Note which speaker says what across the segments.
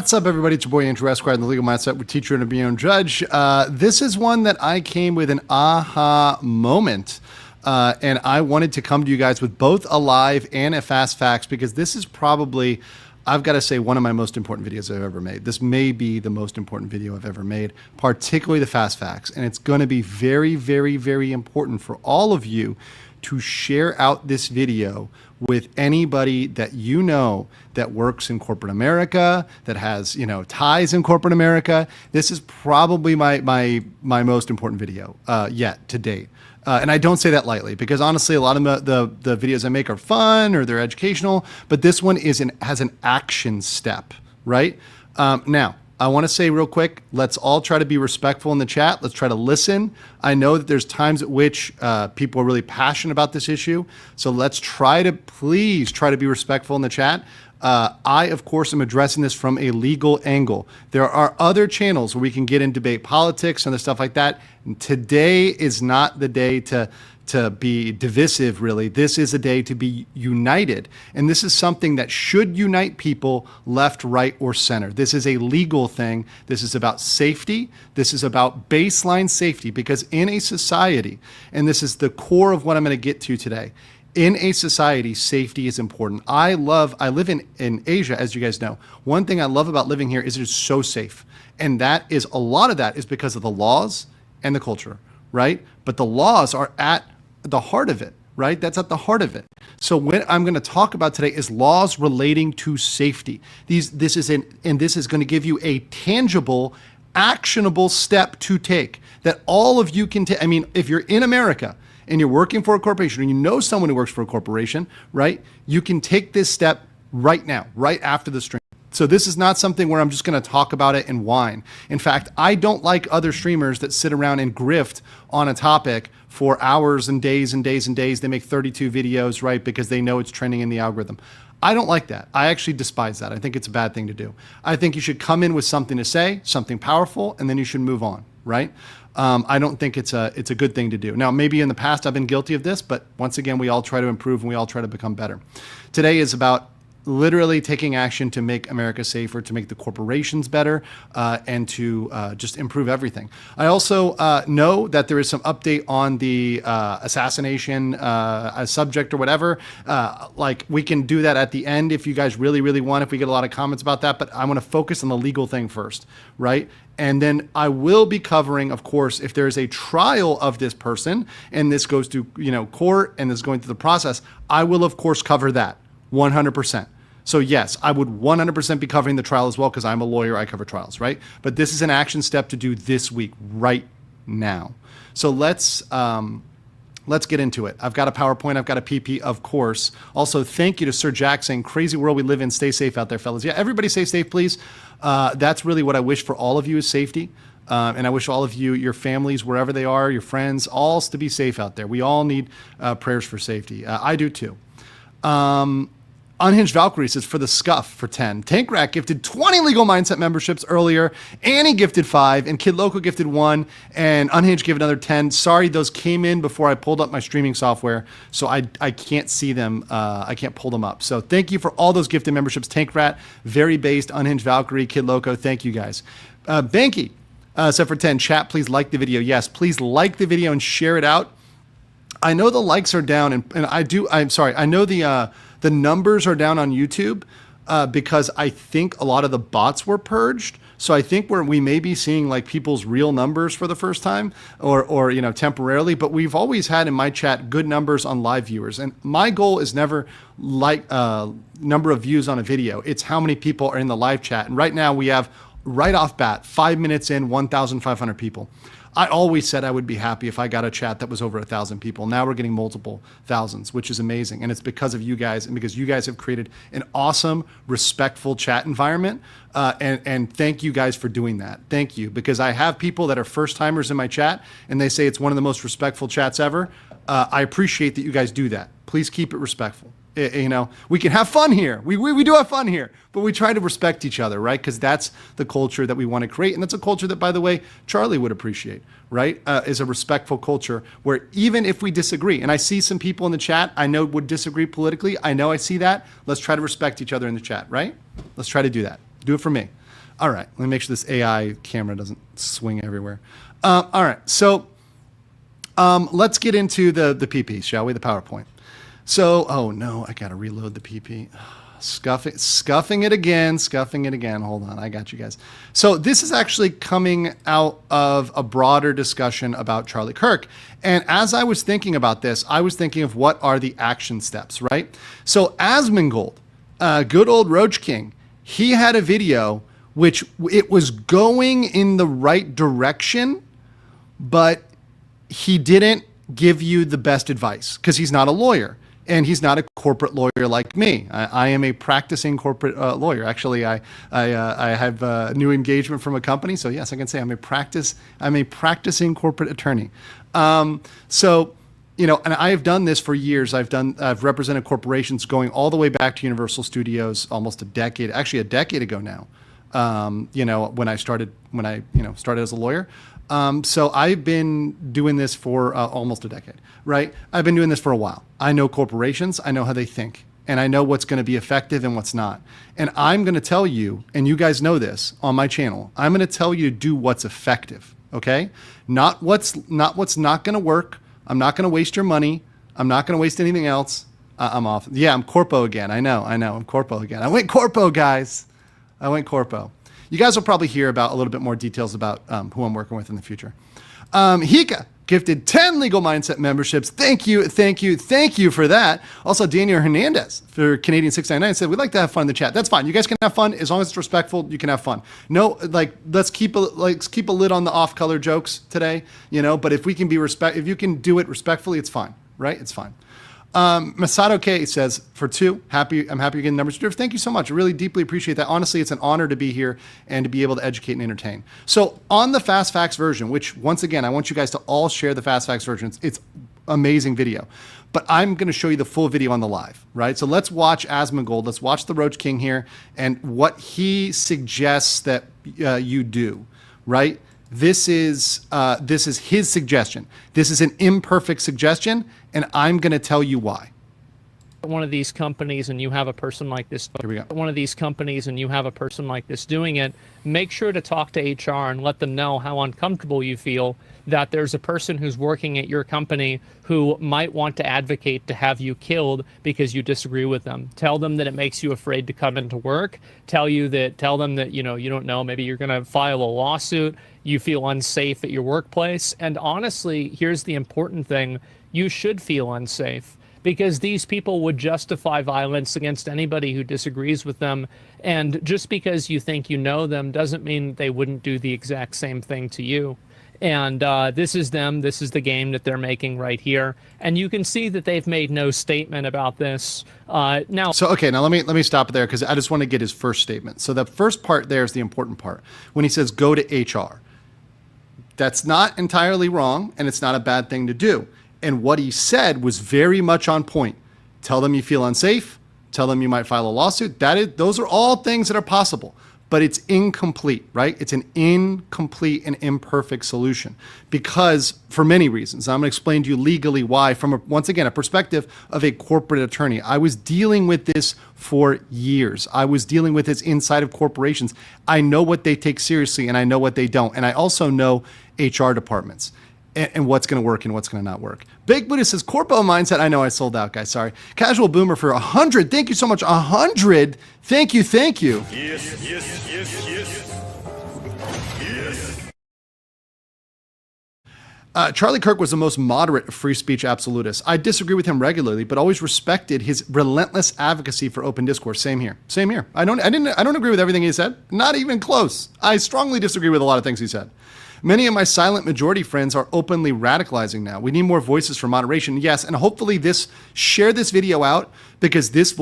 Speaker 1: What's up, everybody? It's your boy Andrew Esquire in the Legal Mindset with Teacher and to Be Your Own Judge. This is one that I came with an aha moment. And I wanted to come to you guys with both a live and a fast facts because this is probably, I've got to say, one of my most important videos I've ever made. This may be the most important video I've ever made, particularly the fast facts. And it's going to be very, very, very important for all of you to share out this video with anybody that you know that works in corporate America, that has, ties in corporate America. This is probably my most important video yet to date. And I don't say that lightly because honestly, a lot of the videos I make are fun or they're educational, but this one has an action step, right? Now, I want to say real quick, let's all try to be respectful in the chat. Let's try to listen. I know that there's times at which people are really passionate about this issue. So let's please try to be respectful in the chat. I, of course, am addressing this from a legal angle. There are other channels where we can get in debate politics and other stuff like that. And today is not the day to be divisive, really. This is a day to be united. And this is something that should unite people left, right, or center. This is a legal thing. This is about safety. This is about baseline safety because in a society, and this is the core of what I'm going to get to today, in a society, safety is important. I live in Asia, as you guys know. One thing I love about living here is it's so safe. And a lot of that is because of the laws and the culture, right? But the laws are at the heart of it, right? That's at the heart of it. So what I'm going to talk about today is laws relating to safety. This is going to give you a tangible, actionable step to take that all of you can take. I mean, if you're in America and you're working for a corporation and you know someone who works for a corporation, right? You can take this step right now, right after the stream. So this is not something where I'm just going to talk about it and whine. In fact, I don't like other streamers that sit around and grift on a topic for hours and days and days and days. They make 32 videos, right? Because they know it's trending in the algorithm. I don't like that. I actually despise that. I think it's a bad thing to do. I think you should come in with something to say, something powerful, and then you should move on, right? I don't think it's a good thing to do. Now, maybe in the past I've been guilty of this, but once again, we all try to improve and we all try to become better. Today is about literally taking action to make America safer, to make the corporations better, and to just improve everything. I also know that there is some update on the assassination subject or whatever. Like we can do that at the end if you guys really, really want, if we get a lot of comments about that, but I want to focus on the legal thing first, right? And then I will be covering, of course, if there is a trial of this person and this goes to court and is going through the process, I will, of course, cover that 100%. So yes, I would 100% be covering the trial as well because I'm a lawyer, I cover trials, right? But this is an action step to do this week, right now. So let's get into it. I've got a PowerPoint, I've got a PP, of course. Also, thank you to Sir Jack saying, crazy world we live in, stay safe out there, fellas. Yeah, everybody stay safe, please. That's really what I wish for all of you is safety. And I wish all of you, your families, wherever they are, your friends, all to be safe out there. We all need prayers for safety. I do too. Unhinged Valkyrie says, for the scuff for 10. Tank Rat gifted 20 Legal Mindset memberships earlier. Annie gifted 5, and Kid Loco gifted 1, and Unhinged gave another 10. Sorry, those came in before I pulled up my streaming software, so I can't see them. I can't pull them up. So thank you for all those gifted memberships. Tank Rat, Very Based, Unhinged Valkyrie, Kid Loco, thank you guys. Banky said for 10, chat, please like the video. Yes, please like the video and share it out. I know the likes are down, and I know the numbers are down on YouTube because I think a lot of the bots were purged. So I think we may be seeing like people's real numbers for the first time or temporarily, but we've always had in my chat good numbers on live viewers. And my goal is never like number of views on a video. It's how many people are in the live chat. And right now we have right off bat, 5 minutes in, 1,500 people. I always said I would be happy if I got a chat that was over 1,000 people. Now we're getting multiple thousands, which is amazing. And it's because of you guys and because you guys have created an awesome, respectful chat environment. And thank you guys for doing that. Thank you. Because I have people that are first timers in my chat and they say it's one of the most respectful chats ever. I appreciate that you guys do that. Please keep it respectful. We can have fun here. We do have fun here, but we try to respect each other, right? Because that's the culture that we want to create. And that's a culture that, by the way, Charlie would appreciate, right? Is a respectful culture where even if we disagree, and I see some people in the chat I know would disagree politically. I know I see that. Let's try to respect each other in the chat, right? Let's try to do that. Do it for me. All right, let me make sure this AI camera doesn't swing everywhere. All right, so let's get into the PP, shall we? The PowerPoint. So, oh no, I got to reload the PP. Scuffing it again. Hold on, I got you guys. So this is actually coming out of a broader discussion about Charlie Kirk. And as I was thinking about this, I was thinking of what are the action steps, right? So Asmongold, good old Roach King, he had a video which it was going in the right direction, but he didn't give you the best advice because he's not a lawyer. And he's not a corporate lawyer like me. I am a practicing corporate lawyer. Actually, I have a new engagement from a company, so yes, I can say I'm a practicing corporate attorney. So, you know, and I have done this for years. I've represented corporations going all the way back to Universal Studios, almost a decade ago now. You know, when I started as a lawyer. So I've been doing this for almost a decade, right? I've been doing this for a while. I know corporations, I know how they think, and I know what's going to be effective and what's not. And I'm going to tell you, and you guys know this on my channel, I'm going to tell you to do what's effective, okay? Not what's not going to work. I'm not going to waste your money. I'm not going to waste anything else. I'm off. Yeah, I'm corpo again. I know. I'm corpo again. I went corpo, guys. I went corpo. You guys will probably hear about a little bit more details about who I'm working with in the future. Hika gifted 10 Legal Mindset memberships. Thank you for that. Also, Daniel Hernandez for Canadian 699 said, we'd like to have fun in the chat. That's fine. You guys can have fun. As long as it's respectful, you can have fun. No, let's keep a lid on the off-color jokes today, you know, but if you can do it respectfully, it's fine, right? It's fine. Masato K says, I'm happy you're getting numbers. Thank you so much. I really deeply appreciate that. Honestly, it's an honor to be here and to be able to educate and entertain. So on the Fast Facts version, which once again, I want you guys to all share the Fast Facts version. It's amazing video, but I'm going to show you the full video on the live, right? So let's watch Asmongold. Let's watch the Roach King here and what he suggests that you do, right? This is his suggestion. This is an imperfect suggestion, and I'm going to tell you why.
Speaker 2: One of these companies and you have a person like this.
Speaker 1: Here we go.
Speaker 2: One of these companies and you have a person like this doing it, make sure to talk to HR and let them know how uncomfortable you feel that there's a person who's working at your company who might want to advocate to have you killed because you disagree with them. Tell them that it makes you afraid to come into work. Tell them that, you know, you don't know, maybe you're going to file a lawsuit. You feel unsafe at your workplace. And honestly, here's the important thing. You should feel unsafe, because these people would justify violence against anybody who disagrees with them. And just because you think you know them doesn't mean they wouldn't do the exact same thing to you. And this is them. This is the game that they're making right here. And you can see that they've made no statement about this. Now,
Speaker 1: let me stop there because I just want to get his first statement. So the first part there is the important part. When he says go to HR, that's not entirely wrong, and it's not a bad thing to do. And what he said was very much on point. Tell them you feel unsafe. Tell them you might file a lawsuit. Those are all things that are possible, but it's incomplete, right? It's an incomplete and imperfect solution because for many reasons. I'm going to explain to you legally why from, once again, a perspective of a corporate attorney. I was dealing with this for years. I was dealing with this inside of corporations. I know what they take seriously and I know what they don't. And I also know HR departments and what's going to work and what's going to not work. Big Buddha says, Corpo Mindset. I know I sold out, guys. Sorry. Casual Boomer for 100. Thank you so much. 100. Thank you. Yes. Charlie Kirk was the most moderate of free speech absolutists. I disagree with him regularly, but always respected his relentless advocacy for open discourse. Same here. I don't agree with everything he said. Not even close. I strongly disagree with a lot of things he said. Many of my silent majority friends are openly radicalizing now. We need more voices for moderation. Yes, and hopefully share this video out because this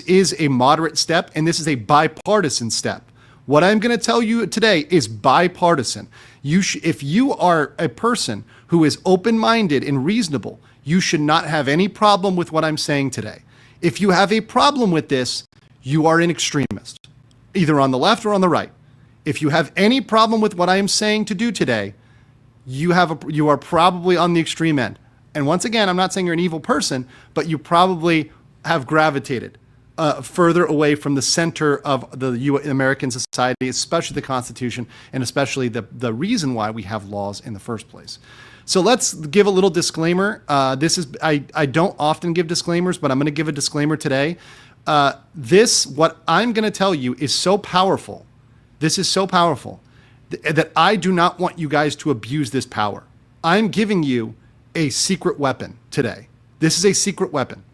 Speaker 1: is a moderate step and this is a bipartisan step. What I'm going to tell you today is bipartisan. If you are a person who is open-minded and reasonable, you should not have any problem with what I'm saying today. If you have a problem with this, you are an extremist, either on the left or on the right. If you have any problem with what I am saying to do today, you are probably on the extreme end. And once again, I'm not saying you're an evil person, but you probably have gravitated further away from the center of the American society, especially the Constitution, and especially the reason why we have laws in the first place. So let's give a little disclaimer. I don't often give disclaimers, but I'm going to give a disclaimer today. What I'm going to tell you is so powerful. This is so powerful that I do not want you guys to abuse this power. I'm giving you a secret weapon today. This is a secret weapon.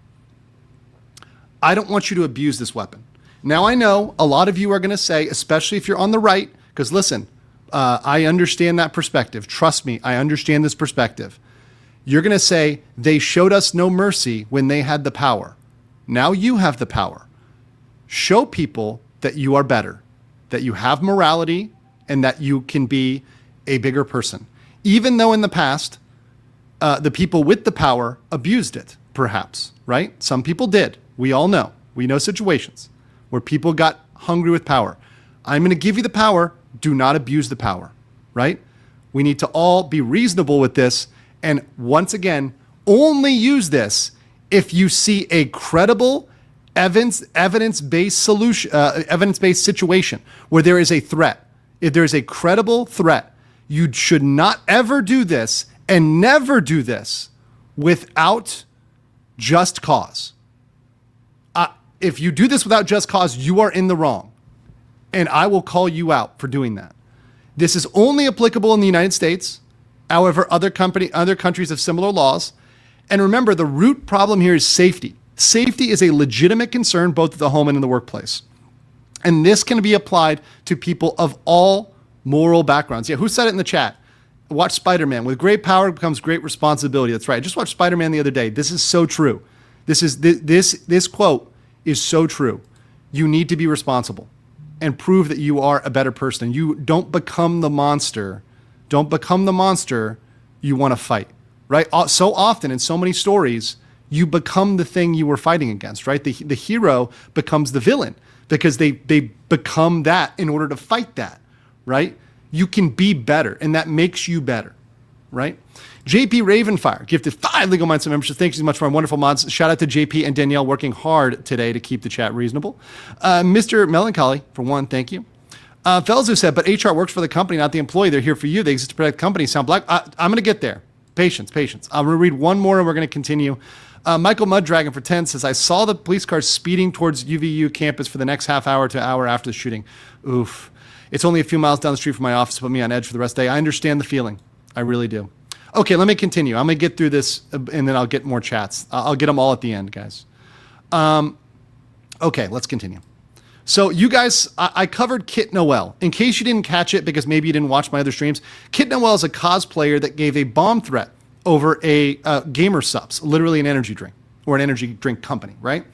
Speaker 1: I don't want you to abuse this weapon. Now, I know a lot of you are going to say, especially if you're on the right, because listen, I understand that perspective. Trust me, I understand this perspective. You're going to say, they showed us no mercy when they had the power. Now you have the power. Show people that you are better, that you have morality, and that you can be a bigger person. Even though in the past, the people with the power abused it, perhaps, right? Some people did. We all know. We know situations where people got hungry with power. I'm going to give you the power. Do not abuse the power, right? We need to all be reasonable with this. And once again, only use this if you see a credible evidence-based solution, evidence-based situation where there is a threat. If there is a credible threat, you should not ever do this and never do this without just cause. If you do this without just cause, you are in the wrong. And I will call you out for doing that. This is only applicable in the United States. However, other countries have similar laws. And remember, the root problem here is safety. Safety is a legitimate concern both at the home and in the workplace. And this can be applied to people of all moral backgrounds. Yeah, who said it in the chat? Watch Spider-Man. With great power comes great responsibility. That's right. I just watched Spider-Man the other day. This is so true. This quote is so true. You need to be responsible and prove that you are a better person. You don't become the monster. Don't become the monster you want to fight, right? So often in so many stories, you become the thing you were fighting against, right? The hero becomes the villain because they become that in order to fight that, right? You can be better, and that makes you better, right? JP Ravenfire gifted 5 Legal Mindset memberships. Thank you so much for our wonderful mods. Shout out to JP and Danielle working hard today to keep the chat reasonable. Mr. Melancholy, for one, thank you. Felzu said, but HR works for the company, not the employee. They're here for you. They exist to protect the company. Sound black? I'm going to get there. Patience. I'm going to read one more and we're going to continue. Michael Muddragon for 10 says, I saw the police cars speeding towards UVU campus for the next half hour to hour after the shooting. Oof. It's only a few miles down the street from my office, put me on edge for the rest of the day. I understand the feeling. I really do. Okay, let me continue. I'm going to get through this and then I'll get more chats. I'll get them all at the end, guys. Okay, let's continue. So you guys, I covered Kit Noel. In case you didn't catch it, because maybe you didn't watch my other streams, Kit Noel is a cosplayer that gave a bomb threat over a gamer subs, literally an energy drink or an energy drink company, right?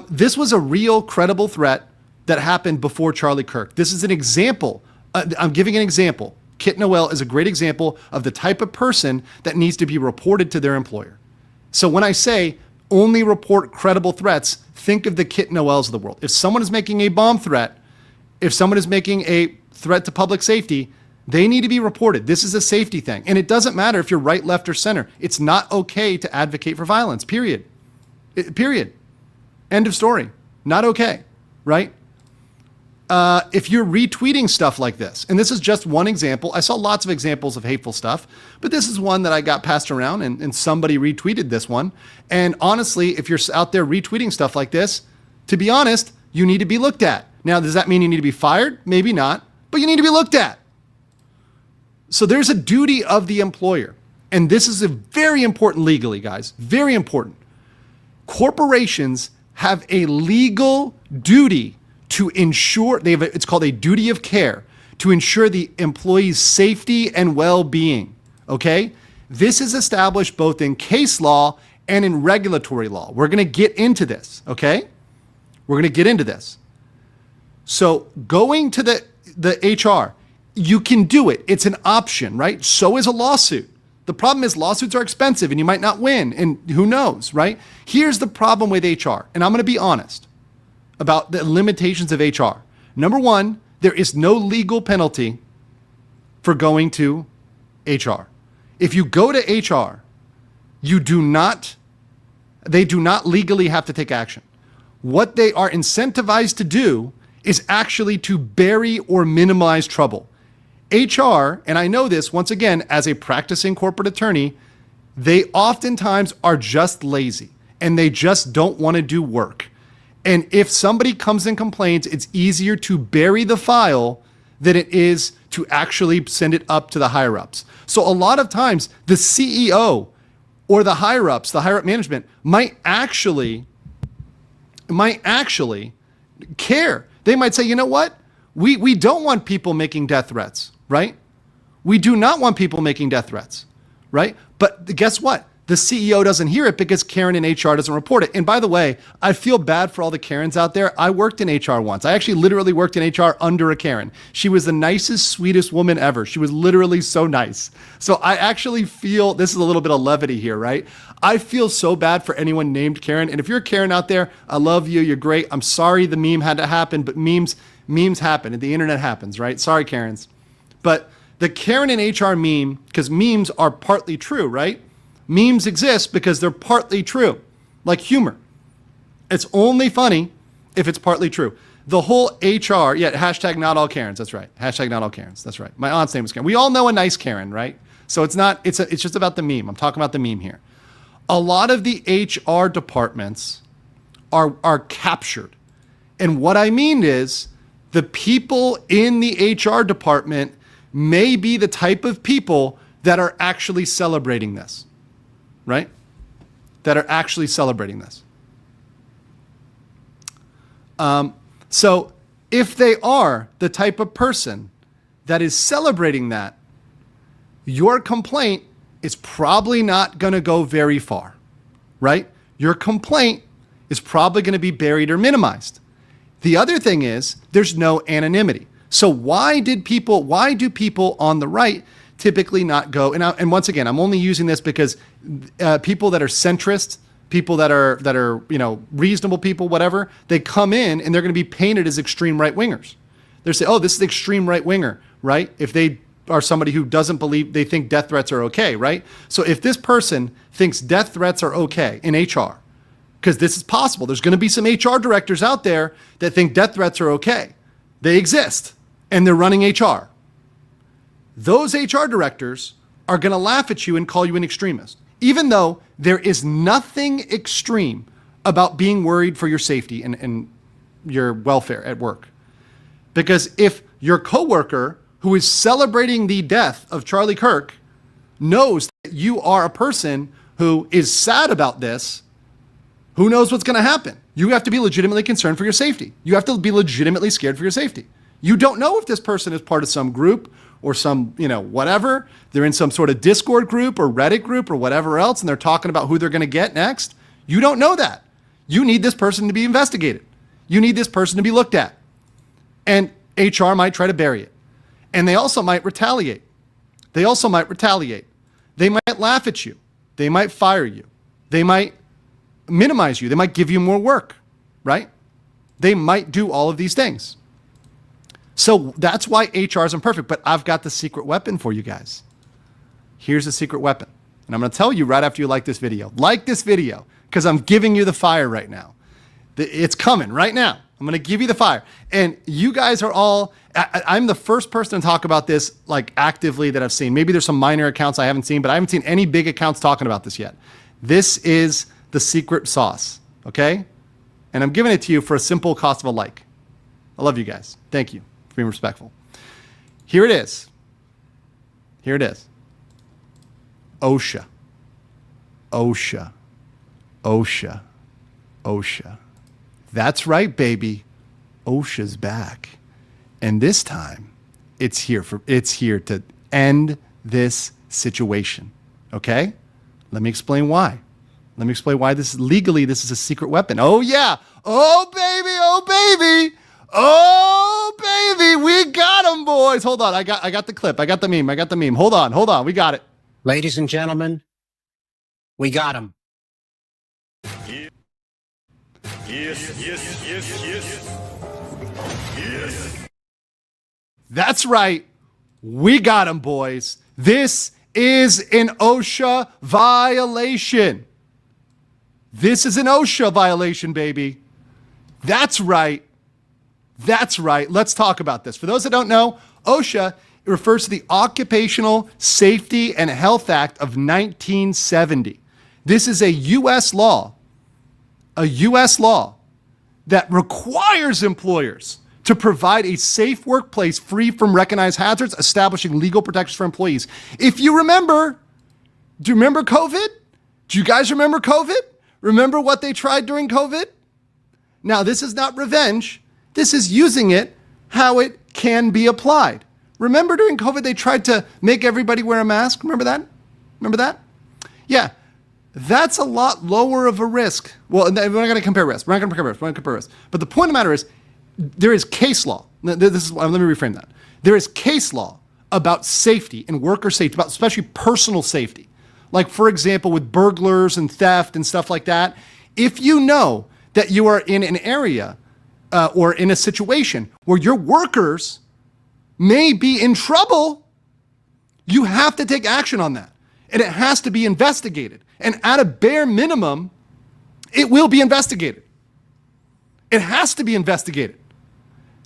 Speaker 1: This was a real credible threat that happened before Charlie Kirk. This is an example. I'm giving an example. Kit Noel is a great example of the type of person that needs to be reported to their employer. So when I say only report credible threats, think of the Kit Noels of the world. If someone is making a bomb threat, if someone is making a threat to public safety, they need to be reported. This is a safety thing. And it doesn't matter if you're right, left, or center. It's not okay to advocate for violence, period. Period. End of story. Not okay, right? If you're retweeting stuff like this, and this is just one example, I saw lots of examples of hateful stuff, but this is one that I got passed around and somebody retweeted this one. And honestly, if you're out there retweeting stuff like this, to be honest, you need to be looked at. Now, does that mean you need to be fired? Maybe not, but you need to be looked at. So there's a duty of the employer. And this is a very important legally, guys, very important. Corporations have a legal duty to ensure, it's called a duty of care, to ensure the employee's safety and well-being, okay? This is established both in case law and in regulatory law. We're gonna get into this, okay? We're gonna get into this. So going to the HR, you can do it. It's an option, right? So is a lawsuit. The problem is lawsuits are expensive and you might not win, and who knows, right? Here's the problem with HR, and I'm gonna be honest about the limitations of HR. Number one, there is no legal penalty for going to HR. If you go to HR, they do not legally have to take action. what they are incentivized to do is actually to bury or minimize trouble. HR, and I know this once again as a practicing corporate attorney, they oftentimes are just lazy and they just don't want to do work. And if somebody comes and complains, it's easier to bury the file than it is to actually send it up to the higher ups. So a lot of times the CEO or the higher ups, the higher up management might actually care. They might say, you know what? We don't want people making death threats, right? We do not want people making death threats, right? But guess what? The CEO doesn't hear it because Karen in HR doesn't report it. And by the way, I feel bad for all the Karens out there. I worked in HR once. I actually literally worked in HR under a Karen. She was the nicest, sweetest woman ever. She was literally so nice. So I actually feel, this is a little bit of levity here, right? I feel so bad for anyone named Karen. And if you're a Karen out there, I love you. You're great. I'm sorry the meme had to happen, but memes happen and the internet happens, right? Sorry, Karens. But the Karen in HR meme, because memes are partly true, right? Memes exist because they're partly true, like humor. It's only funny if it's partly true. The whole HR, hashtag not all Karens, that's right. Hashtag not all Karens, that's right. My aunt's name is Karen. We all know a nice Karen, right? So it's just about the meme. I'm talking about the meme here. A lot of the HR departments are captured. And what I mean is the people in the HR department may be the type of people that are actually celebrating this. Right? That are actually celebrating this. So if they are the type of person that is celebrating that, your complaint is probably not going to go very far, right? Your complaint is probably going to be buried or minimized. The other thing is there's no anonymity. So why do people on the right typically not go? And once again, I'm only using this because people that are centrist, people that are reasonable people, whatever, they come in and they're going to be painted as extreme right wingers. They're saying, oh, this is extreme right winger, right? If they are somebody who doesn't believe, they think death threats are okay, right? So if this person thinks death threats are okay in HR, because this is possible, there's going to be some HR directors out there that think death threats are okay. They exist and they're running HR. Those HR directors are going to laugh at you and call you an extremist, even though there is nothing extreme about being worried for your safety and your welfare at work. Because if your coworker who is celebrating the death of Charlie Kirk knows that you are a person who is sad about this, who knows what's going to happen? You have to be legitimately concerned for your safety. You have to be legitimately scared for your safety. You don't know if this person is part of some group or some, whatever. They're in some sort of Discord group or Reddit group or whatever else, and they're talking about who they're going to get next. You don't know that. You need this person to be investigated. You need this person to be looked at. And HR might try to bury it. And they also might retaliate. They might laugh at you. They might fire you. They might minimize you. They might give you more work, right? They might do all of these things. So that's why HR is imperfect. But I've got the secret weapon for you guys. Here's the secret weapon. And I'm going to tell you right after you like this video. Like this video, because I'm giving you the fire right now. It's coming right now. I'm going to give you the fire. And you guys are all, I'm the first person to talk about this like actively that I've seen. Maybe there's some minor accounts I haven't seen, but I haven't seen any big accounts talking about this yet. This is the secret sauce, okay? And I'm giving it to you for a simple cost of a like. I love you guys. Thank you for being respectful. Here it is. OSHA. That's right, baby. OSHA's back. And this time, it's here to end this situation. Okay? Let me explain why. This is a secret weapon. Oh yeah. Oh baby. We got them, boys. Hold on. I got the clip. I got the meme. Hold on. We got it.
Speaker 3: Ladies and gentlemen, we got him.
Speaker 4: Yes.
Speaker 1: That's right. We got him, boys. This is an OSHA violation. This is an OSHA violation, baby. That's right. That's right. Let's talk about this. For those that don't know, OSHA refers to the Occupational Safety and Health Act of 1970. This is a U.S. law that requires employers to provide a safe workplace free from recognized hazards, establishing legal protections for employees. If you remember, do you remember COVID? Do you guys remember COVID? Remember what they tried during COVID? Now, this is not revenge. This is using it how it can be applied. Remember during COVID, they tried to make everybody wear a mask? Remember that? Remember that? Yeah. That's a lot lower of a risk. Well, we're not going to compare risk. We're not going to compare risk. But the point of the matter is, there is case law. Let me reframe that. There is case law about safety and worker safety, about especially personal safety. Like, for example, with burglars and theft and stuff like that. If you know that you are in an area or in a situation where your workers may be in trouble, you have to take action on that. And it has to be investigated. And at a bare minimum, it will be investigated. It has to be investigated.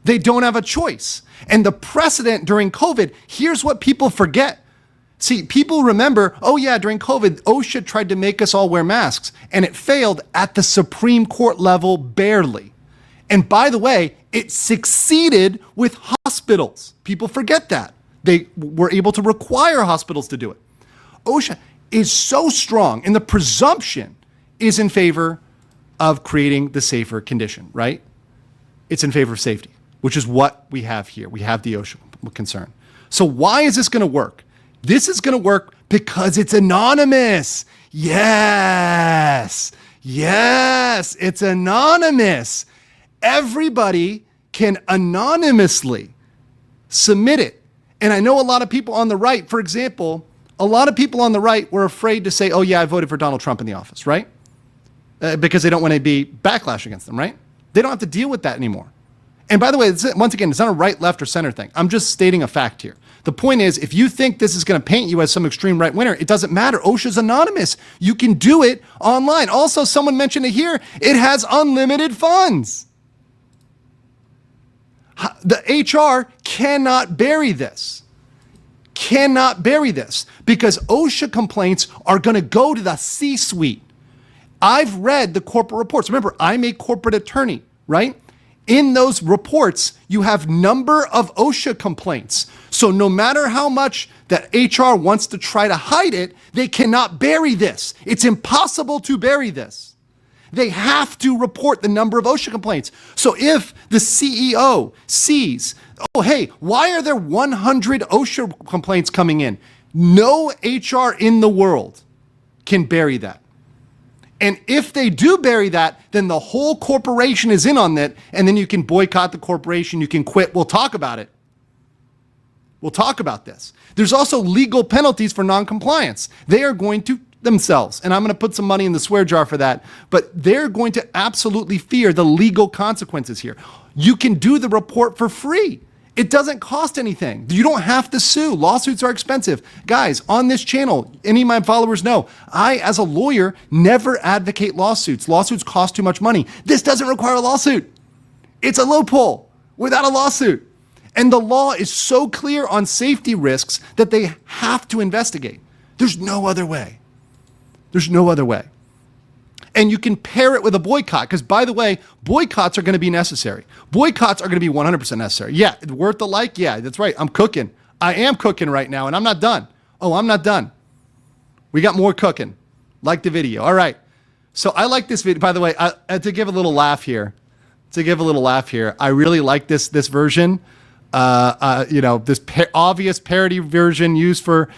Speaker 1: They don't have a choice. And the precedent during COVID, here's what people forget. See, people remember, oh yeah, during COVID, OSHA tried to make us all wear masks, and it failed at the Supreme Court level barely. And by the way, it succeeded with hospitals. People forget that. They were able to require hospitals to do it. OSHA is so strong, and the presumption is in favor of creating the safer condition, right? It's in favor of safety, which is what we have here. We have the OSHA concern. So why is this going to work? This is going to work because it's anonymous. Yes, it's anonymous. Everybody can anonymously submit it. And I know a lot of people on the right, for example, a lot of people on the right were afraid to say, oh yeah, I voted for Donald Trump in the office, right? Because they don't want to be backlash against them, right? They don't have to deal with that anymore. And by the way, once again, it's not a right, left, or center thing. I'm just stating a fact here. The point is, if you think this is going to paint you as some extreme right winner, it doesn't matter. OSHA's anonymous. You can do it online. Also, someone mentioned it here. It has unlimited funds. The HR cannot bury this. Cannot bury this because OSHA complaints are going to go to the C-suite. I've read the corporate reports. Remember, I'm a corporate attorney, right? In those reports, you have number of OSHA complaints. So no matter how much that HR wants to try to hide it, they cannot bury this. It's impossible to bury this. They have to report the number of OSHA complaints. So if the CEO sees, oh, hey, why are there 100 OSHA complaints coming in? No HR in the world can bury that. And if they do bury that, then the whole corporation is in on it, and then you can boycott the corporation, you can quit. We'll talk about it. We'll talk about this. There's also legal penalties for non-compliance. They are going to themselves, and I'm going to put some money in the swear jar for that, but they're going to absolutely fear the legal consequences here. You can do the report for free. It doesn't cost anything. You don't have to sue. Lawsuits are expensive. Guys, on this channel, any of my followers know, I, as a lawyer, never advocate lawsuits. Lawsuits cost too much money. This doesn't require a lawsuit. It's a loophole without a lawsuit. And the law is so clear on safety risks that they have to investigate. There's no other way. There's no other way. And you can pair it with a boycott, because by the way, boycotts are going to be necessary. Boycotts are going to be 100% necessary. Yeah, worth the like? Yeah, that's right. I'm cooking. I am cooking right now, and I'm not done. Oh, I'm not done. We got more cooking. Like the video. All right. So I like this video. By the way, to give a little laugh here, I really like this version. This obvious parody version used for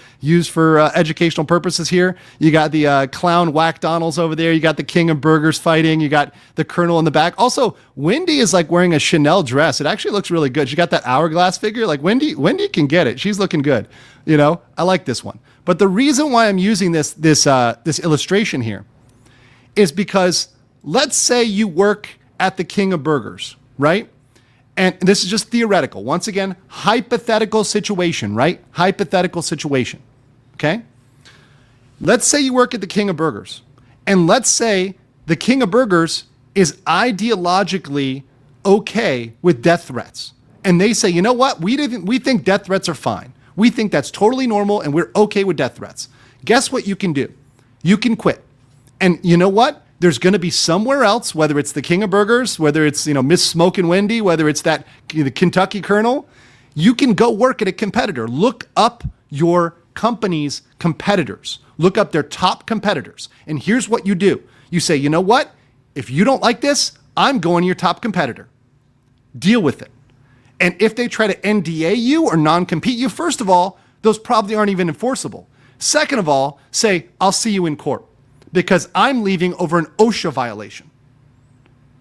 Speaker 1: educational purposes here. You got the clown Whack Donalds over there. You got the King of Burgers fighting. You got the Colonel in the back. Also, Wendy is like wearing a Chanel dress. It actually looks really good. She got that hourglass figure. Like Wendy can get it. She's looking good. I like this one. But the reason why I'm using this illustration here is because let's say you work at the King of Burgers, right? And this is just theoretical. Once again, hypothetical situation, right? Hypothetical situation, okay? Let's say you work at the King of Burgers. And let's say the King of Burgers is ideologically okay with death threats. And they say, you know what? We think death threats are fine. We think that's totally normal and we're okay with death threats. Guess what you can do? You can quit. And you know what? There's going to be somewhere else, whether it's the King of Burgers, whether it's, Miss Smokin' Wendy, whether it's the Kentucky Colonel, you can go work at a competitor. Look up your company's competitors. Look up their top competitors. And here's what you do. You say, you know what? If you don't like this, I'm going to your top competitor. Deal with it. And if they try to NDA you or non-compete you, first of all, those probably aren't even enforceable. Second of all, say, I'll see you in court because I'm leaving over an OSHA violation.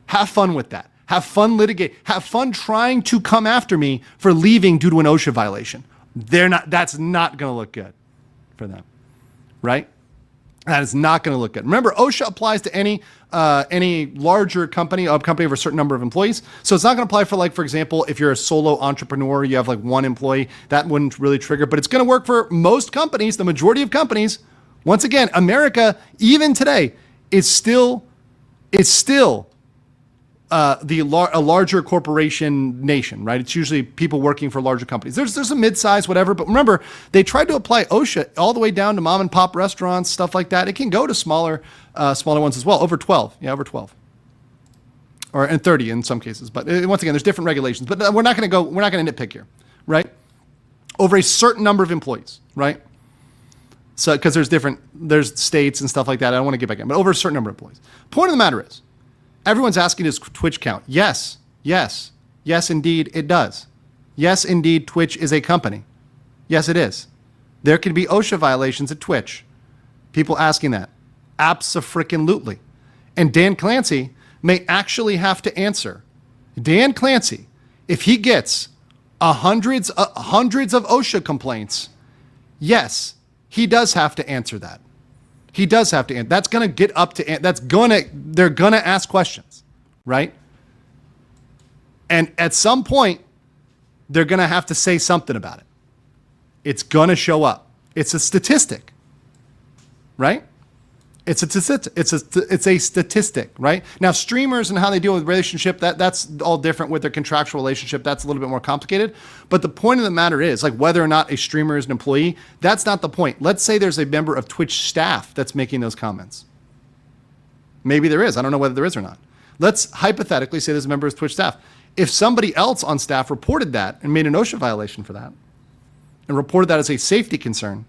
Speaker 1: Have fun with that. Have fun litigate. Have fun trying to come after me for leaving due to an OSHA violation. That's not going to look good for them, right? That is not going to look good. Remember, OSHA applies to any larger company, a company of a certain number of employees. So it's not going to apply for, like, for example, if you're a solo entrepreneur, you have like one employee, that wouldn't really trigger, but it's going to work for most companies, the majority of companies. Once again, America, even today, is still a larger corporation nation, right? It's usually people working for larger companies. There's a mid-size, whatever, but remember, they tried to apply OSHA all the way down to mom and pop restaurants, stuff like that. It can go to smaller ones as well, over 12. Yeah, over 12. And 30 in some cases. But once again, there's different regulations. But we're not going to nitpick here, right? Over a certain number of employees, right? So, because there's states and stuff like that. I don't want to get back in, but over a certain number of employees. Point of the matter is, everyone's asking, does Twitch count? Yes, indeed, it does. Yes, indeed, Twitch is a company. Yes, it is. There can be OSHA violations at Twitch. People asking that. Abso-frickin-lutely. And Dan Clancy may actually have to answer. Dan Clancy, if he gets hundreds of OSHA complaints, yes, he does have to answer that. He does have to answer. That's going to get up to, they're going to ask questions, right? And at some point, they're going to have to say something about it. It's going to show up. It's a statistic, right? It's a statistic, right? Now, streamers and how they deal with relationship, that's all different with their contractual relationship. That's a little bit more complicated. But the point of the matter is, like, whether or not a streamer is an employee, that's not the point. Let's say there's a member of Twitch staff that's making those comments. Maybe there is. I don't know whether there is or not. Let's hypothetically say there's a member of Twitch staff. If somebody else on staff reported that and made an OSHA violation for that and reported that as a safety concern,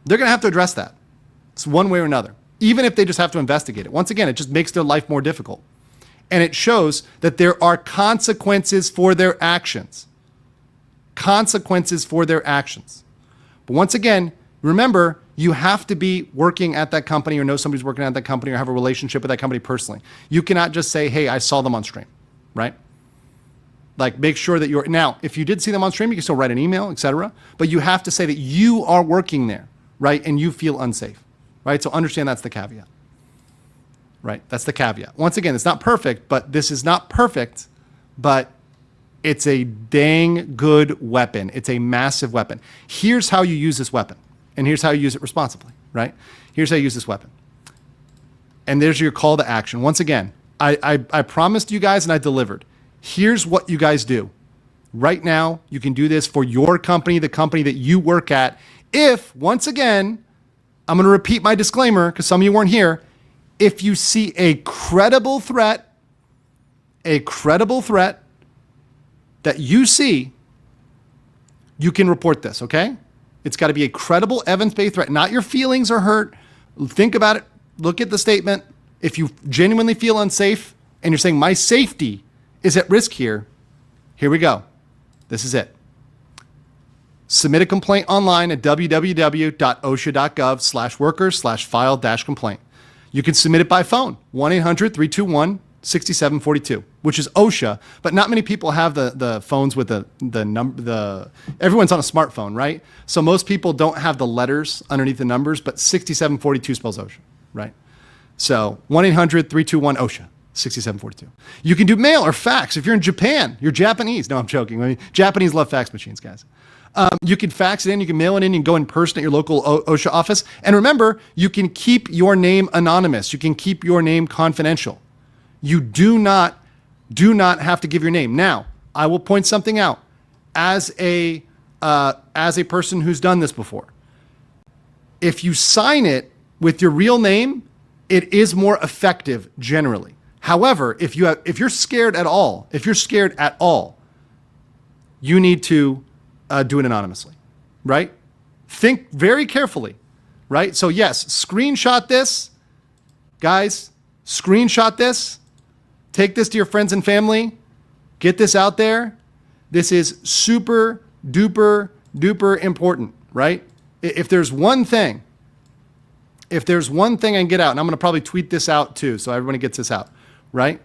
Speaker 1: they're going to have to address that. It's one way or another. Even if they just have to investigate it. Once again, it just makes their life more difficult. And it shows that there are consequences for their actions. Consequences for their actions. But once again, remember, you have to be working at that company or know somebody's working at that company or have a relationship with that company personally. You cannot just say, hey, I saw them on stream, right? Like, make sure that now, if you did see them on stream, you can still write an email, etc. But you have to say that you are working there, right? And you feel unsafe. Right? So understand that's the caveat. Right? That's the caveat. Once again, it's not perfect, but this is not perfect, but it's a dang good weapon. It's a massive weapon. Here's how you use this weapon. And here's how you use it responsibly, right? Here's how you use this weapon. And there's your call to action. Once again, I promised you guys and I delivered. Here's what you guys do. Right now, you can do this for your company, the company that you work at. If, once again, I'm going to repeat my disclaimer because some of you weren't here. If you see a credible threat that you see, you can report this, okay? It's got to be a credible evidence-based threat, not your feelings are hurt. Think about it. Look at the statement. If you genuinely feel unsafe and you're saying my safety is at risk here we go. This is it. Submit a complaint online at www.osha.gov/workers/file-complaint. You can submit it by phone, 1-800-321-6742, which is OSHA, but not many people have the phones with the number, everyone's on a smartphone, right? So most people don't have the letters underneath the numbers, but 6742 spells OSHA, right? So 1-800-321-OSHA. 6742. You can do mail or fax. If you're in Japan, you're Japanese. No, I'm joking. I mean, Japanese love fax machines, guys. You can fax it in, you can mail it in, you can go in person at your local OSHA office. And remember, you can keep your name anonymous. You can keep your name confidential. You do not have to give your name. Now, I will point something out as a person who's done this before. If you sign it with your real name, it is more effective generally. However, if you're scared at all, you need to do it anonymously, right? Think very carefully, right? So yes, screenshot this, guys. Screenshot this. Take this to your friends and family. Get this out there. This is super duper important, right? If there's one thing I can get out, and I'm going to probably tweet this out too, so everybody gets this out, right?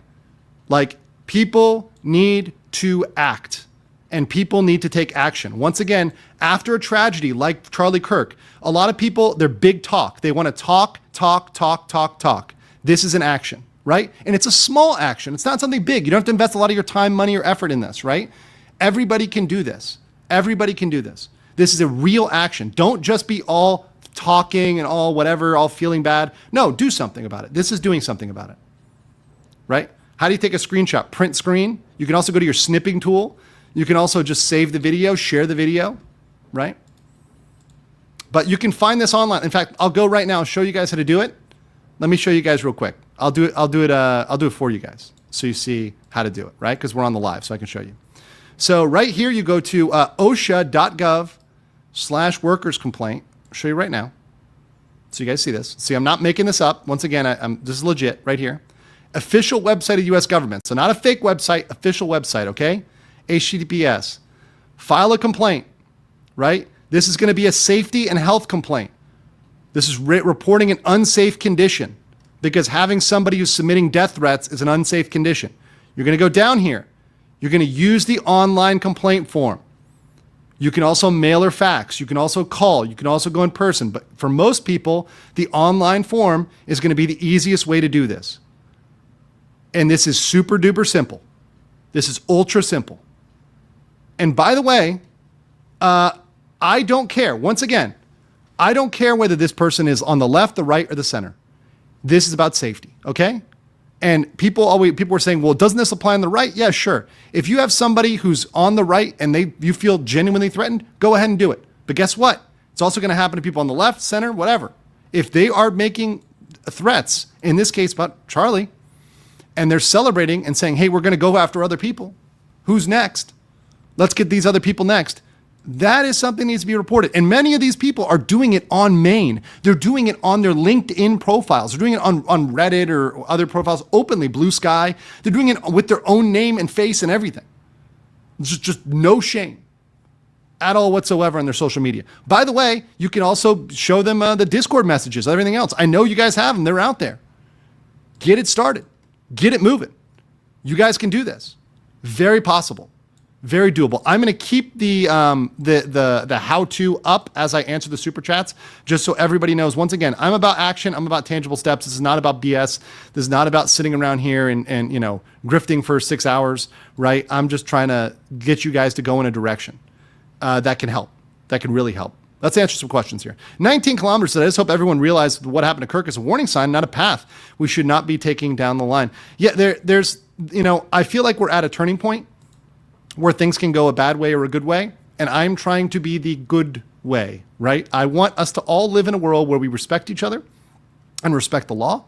Speaker 1: Like, people need to act, and people need to take action. Once again, after a tragedy like Charlie Kirk, a lot of people, they're big talk. They want to talk. This is an action, right? And it's a small action. It's not something big. You don't have to invest a lot of your time, money, or effort in this, right? Everybody can do this. Everybody can do this. This is a real action. Don't just be all talking and all whatever, all feeling bad. No, do something about it. This is doing something about it, right? How do you take a screenshot? Print screen. You can also go to your snipping tool. You can also just save the video, share the video, right? But you can find this online. In fact, I'll go right now and show you guys how to do it. Let me show you guys real quick. I'll do it for you guys so you see how to do it, right? Because we're on the live, so I can show you. So right here, you go to osha.gov/workers complaint. I'll show you right now. So you guys see this. See, I'm not making this up. Once again, this is legit right here. Official website of the U.S. government. So not a fake website, official website, okay? HTTPS. File a complaint, right? This is going to be a safety and health complaint. This is reporting an unsafe condition, because having somebody who's submitting death threats is an unsafe condition. You're going to go down here. You're going to use the online complaint form. You can also mail or fax. You can also call. You can also go in person. But for most people, the online form is going to be the easiest way to do this. And this is super duper simple. This is ultra simple. And by the way, I don't care. Once again, I don't care whether this person is on the left, the right, or the center. This is about safety, okay? And people were saying, well, doesn't this apply on the right? Yeah, sure. If you have somebody who's on the right and you feel genuinely threatened, go ahead and do it. But guess what? It's also going to happen to people on the left, center, whatever. If they are making threats, in this case about Charlie, and they're celebrating and saying, hey, we're going to go after other people. Who's next? Let's get these other people next. That is something that needs to be reported. And many of these people are doing it on Maine. They're doing it on their LinkedIn profiles. They're doing it on Reddit or other profiles openly, Blue Sky. They're doing it with their own name and face and everything. Just no shame at all whatsoever on their social media. By the way, you can also show them the Discord messages, everything else. I know you guys have them. They're out there. Get it started. Get it moving. You guys can do this. Very possible. Very doable. I'm going to keep the how-to up as I answer the super chats, just so everybody knows. Once again, I'm about action. I'm about tangible steps. This is not about BS. This is not about sitting around here and grifting for 6 hours, right? I'm just trying to get you guys to go in a direction that can help. That can really help. Let's answer some questions here. 19 kilometers said, I just hope everyone realized what happened to Kirk is a warning sign, not a path we should not be taking down the line. Yeah, there's I feel like we're at a turning point where things can go a bad way or a good way, and I'm trying to be the good way, right? I want us to all live in a world where we respect each other and respect the law,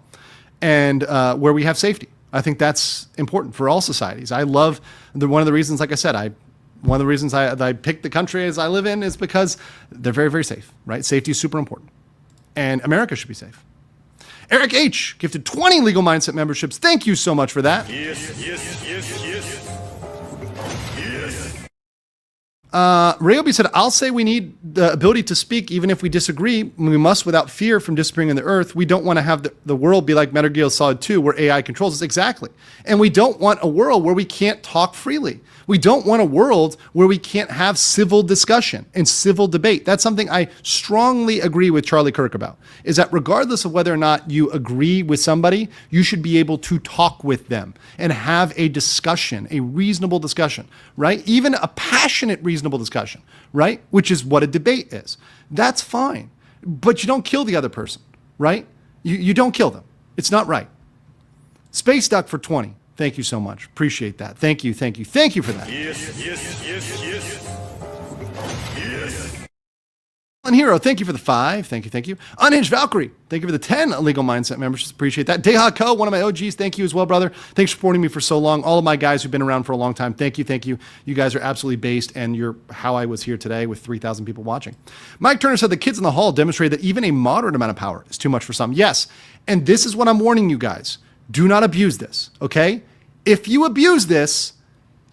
Speaker 1: and where we have safety. I think that's important for all societies. I love one of the reasons, like I said, one of the reasons I picked the country as I live in is because they're very, very safe, right? Safety is super important, and America should be safe. Eric H. gifted 20 Legal Mindset memberships. Thank you so much for that. Yes. Ryobi said, I'll say we need the ability to speak even if we disagree. We must without fear from disappearing in the earth. We don't want to have the world be like Metal Gear Solid 2 where AI controls us. Exactly. And we don't want a world where we can't talk freely. We don't want a world where we can't have civil discussion and civil debate. That's something I strongly agree with Charlie Kirk about, is that regardless of whether or not you agree with somebody, you should be able to talk with them and have a discussion, a reasonable discussion, right? Even a passionate, reasonable discussion, right? Which is what a debate is. That's fine. But you don't kill the other person, right? You don't kill them. It's not right. Space Duck for 20. Thank you so much. Appreciate that. Thank you for that.
Speaker 4: Yes.
Speaker 1: Hero, thank you for the 5. Thank you. Unhinged Valkyrie, thank you for the 10 Illegal Mindset members. Appreciate that. Deha Co, one of my OGs, thank you as well, brother. Thanks for supporting me for so long. All of my guys who've been around for a long time, thank you. You guys are absolutely based, and you're how I was here today with 3,000 people watching. Mike Turner said the kids in the hall demonstrated that even a moderate amount of power is too much for some. Yes, and this is what I'm warning you guys. Do not abuse this, okay? If you abuse this,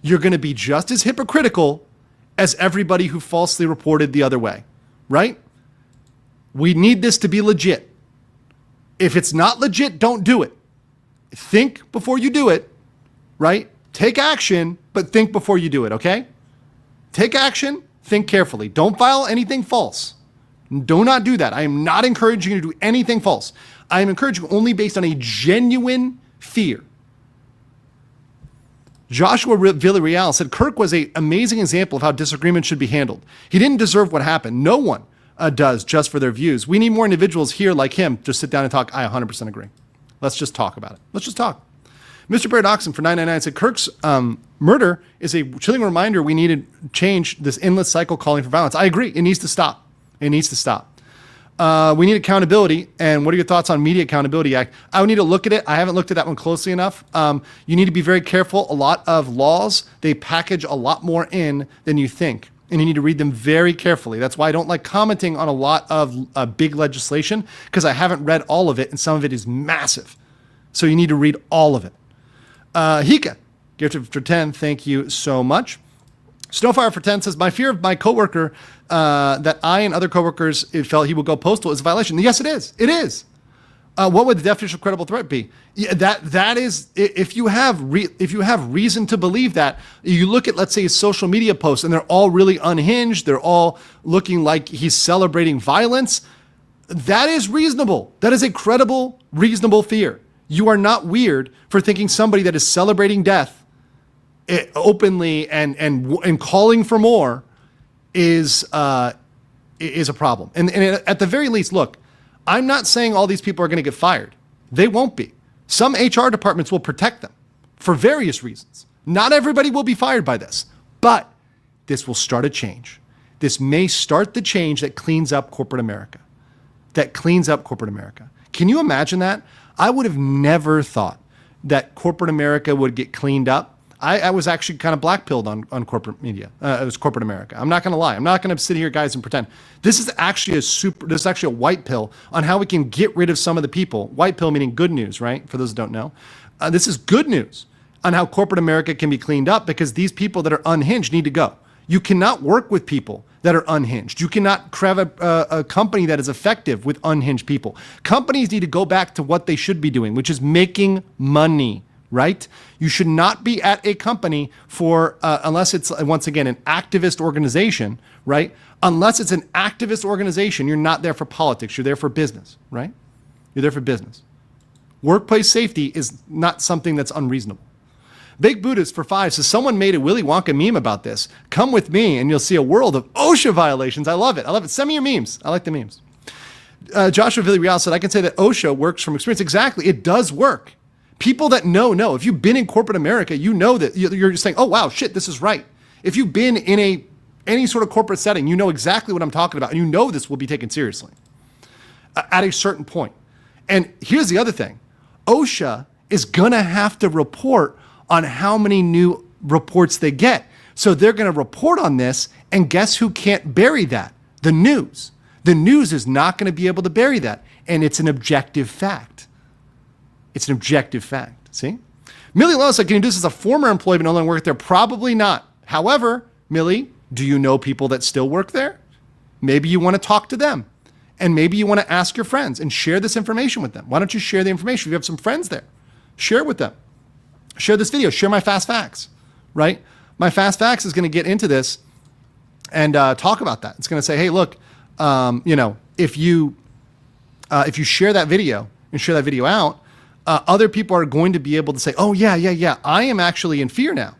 Speaker 1: you're going to be just as hypocritical as everybody who falsely reported the other way. Right? We need this to be legit. If it's not legit, don't do it. Think before you do it, right? Take action, but think before you do it, okay? Take action, think carefully. Don't file anything false. Do not do that. I am not encouraging you to do anything false. I am encouraging only based on a genuine fear. Joshua Villarreal said Kirk was an amazing example of how disagreement should be handled. He didn't deserve what happened. No one does just for their views. We need more individuals here like him to sit down and talk. I 100% agree. Let's just talk about it. Let's just talk. Mr. Paradoxon for 999 said Kirk's murder is a chilling reminder we need to change this endless cycle calling for violence. I agree. It needs to stop. It needs to stop. We need accountability. And what are your thoughts on Media Accountability Act? I would need to look at it. I haven't looked at that one closely enough. You need to be very careful. A lot of laws, they package a lot more in than you think. And you need to read them very carefully. That's why I don't like commenting on a lot of big legislation, because I haven't read all of it, and some of it is massive. So you need to read all of it. Hika, gifted for 10, thank you so much. Snowfire for 10 says, my fear of my coworker that I and other coworkers felt he would go postal is a violation. Yes, it is. It is. What would the definition of credible threat be? Yeah, that is, if you have reason to believe that, you look at, let's say, his social media posts, and they're all really unhinged. They're all looking like he's celebrating violence. That is reasonable. That is a credible, reasonable fear. You are not weird for thinking somebody that is celebrating death openly and calling for more is a problem. And at the very least, look, I'm not saying all these people are going to get fired. They won't be. Some HR departments will protect them for various reasons. Not everybody will be fired by this, but this will start a change. This may start the change that cleans up corporate America. Can you imagine that? I would have never thought that corporate America would get cleaned up. I was actually kind of black-pilled on corporate media. It was corporate America. I'm not going to lie. I'm not going to sit here, guys, and pretend. This is actually a white pill on how we can get rid of some of the people. White pill meaning good news, right? For those who don't know. This is good news on how corporate America can be cleaned up, because these people that are unhinged need to go. You cannot work with people that are unhinged. You cannot have a company that is effective with unhinged people. Companies need to go back to what they should be doing, which is making money. Right? You should not be at a company for, unless it's, once again, an activist organization, right? Unless it's an activist organization, you're not there for politics. You're there for business, right? You're there for business. Workplace safety is not something that's unreasonable. Big Buddhist for 5 says, someone made a Willy Wonka meme about this. Come with me and you'll see a world of OSHA violations. I love it. Send me your memes. I like the memes. Joshua Villarreal said, I can say that OSHA works from experience. Exactly. It does work. People that know. If you've been in corporate America, you know that you're just saying, oh, wow, shit, this is right. If you've been in any sort of corporate setting, you know exactly what I'm talking about. And you know this will be taken seriously at a certain point. And here's the other thing. OSHA is going to have to report on how many new reports they get. So they're going to report on this. And guess who can't bury that? The news. The news is not going to be able to bury that. And it's an objective fact. It's an objective fact. See? Millie Lowe said, can you do this as a former employee but no longer work there? Probably not. However, Millie, do you know people that still work there? Maybe you want to talk to them. And maybe you want to ask your friends and share this information with them. Why don't you share the information? If you have some friends there, share it with them. Share this video. Share my fast facts, right? My fast facts is going to get into this and talk about that. It's going to say, hey, look, if you share that video and share that video out, other people are going to be able to say, oh, yeah, I am actually in fear now,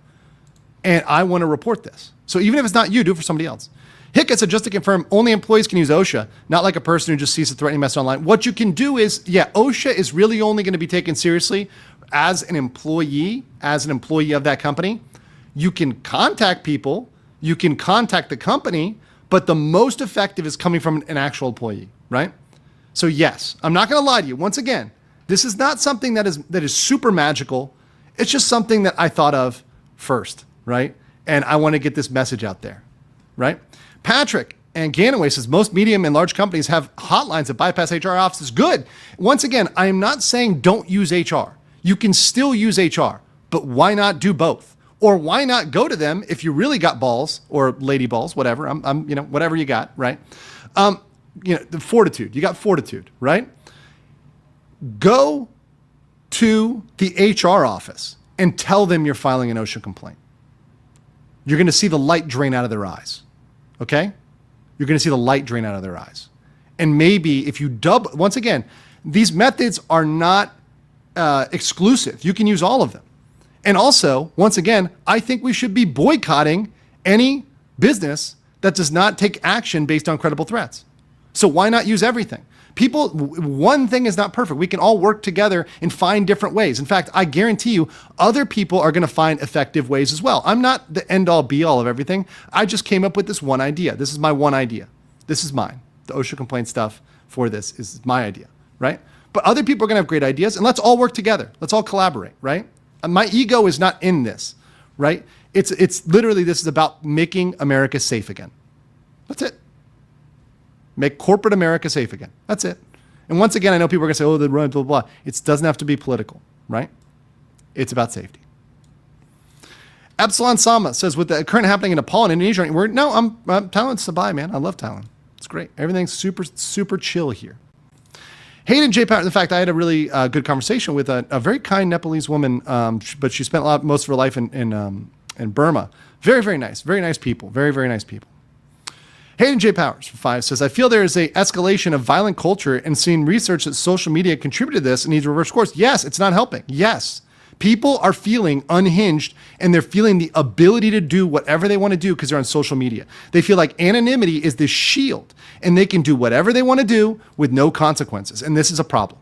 Speaker 1: and I want to report this. So even if it's not you, do it for somebody else. Hickett said, just to confirm, only employees can use OSHA, not like a person who just sees a threatening message online. What you can do is, OSHA is really only going to be taken seriously as an employee of that company, you can contact people, you can contact the company, but the most effective is coming from an actual employee, right? So yes, I'm not going to lie to you. Once again, this is not something that is super magical. It's just something that I thought of first, right? And I want to get this message out there, right? Patrick and Ganaway says most medium and large companies have hotlines that bypass HR offices. Good. Once again, I am not saying don't use HR. You can still use HR, but why not do both? Or why not go to them if you really got balls or lady balls, whatever. I'm whatever you got, right? The fortitude. You got fortitude, right? Go to the HR office and tell them you're filing an OSHA complaint. You're going to see the light drain out of their eyes. Okay? You're going to see the light drain out of their eyes. And maybe if you once again, these methods are not exclusive. You can use all of them. And also, once again, I think we should be boycotting any business that does not take action based on credible threats. So why not use everything? People, one thing is not perfect. We can all work together and find different ways. In fact, I guarantee you, other people are going to find effective ways as well. I'm not the end all be all of everything. I just came up with this one idea. This is my one idea. This is mine. The OSHA complaint stuff for this is my idea, right? But other people are going to have great ideas, and let's all work together. Let's all collaborate, right? My ego is not in this, right? It's literally, this is about making America safe again. That's it. Make corporate America safe again. That's it. And once again, I know people are going to say, oh, the run, blah, blah, blah. It doesn't have to be political, right? It's about safety. Epsilon Sama says, with the current happening in Nepal and Indonesia, I'm Thailand's Sabai, man. I love Thailand. It's great. Everything's super, super chill here. Hayden J. Power. In fact, I had a really good conversation with a very kind Nepalese woman, but she spent most of her life in Burma. Very, very nice. Very nice people. Very, very nice people. Hayden J. Powers for 5 says, I feel there is a escalation of violent culture and seeing research that social media contributed to this and needs to reverse course. Yes, it's not helping. Yes. People are feeling unhinged and they're feeling the ability to do whatever they want to do because they're on social media. They feel like anonymity is this shield and they can do whatever they want to do with no consequences. And this is a problem.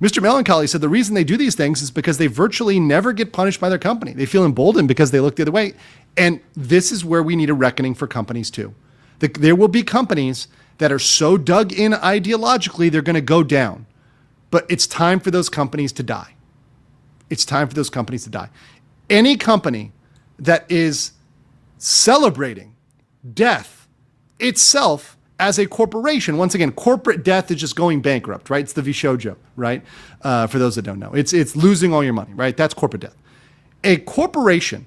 Speaker 1: Mr. Melancholy said the reason they do these things is because they virtually never get punished by their company. They feel emboldened because they look the other way. And this is where we need a reckoning for companies too. There will be companies that are so dug in ideologically, they're going to go down. But it's time for those companies to die. It's time for those companies to die. Any company that is celebrating death itself as a corporation, once again, corporate death is just going bankrupt, right? It's the Vishojo, right? For those that don't know. It's losing all your money, right? That's corporate death. A corporation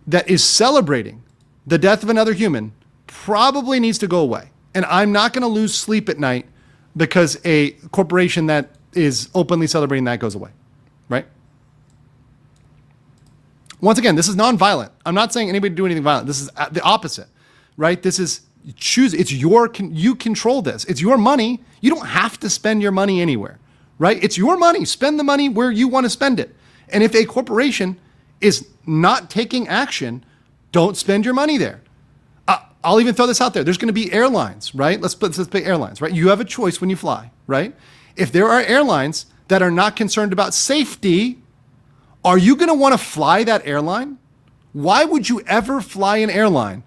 Speaker 1: that is celebrating the death of another human probably needs to go away. And I'm not going to lose sleep at night because a corporation that is openly celebrating that goes away, right? Once again, this is nonviolent. I'm not saying anybody do anything violent. This is the opposite, right? This is choose. It's you control this. It's your money. You don't have to spend your money anywhere, right? It's your money. Spend the money where you want to spend it. And if a corporation is not taking action, don't spend your money there. I'll even throw this out there. There's going to be airlines, right? Let's pick airlines, right? You have a choice when you fly, right? If there are airlines that are not concerned about safety, are you going to want to fly that airline? Why would you ever fly an airline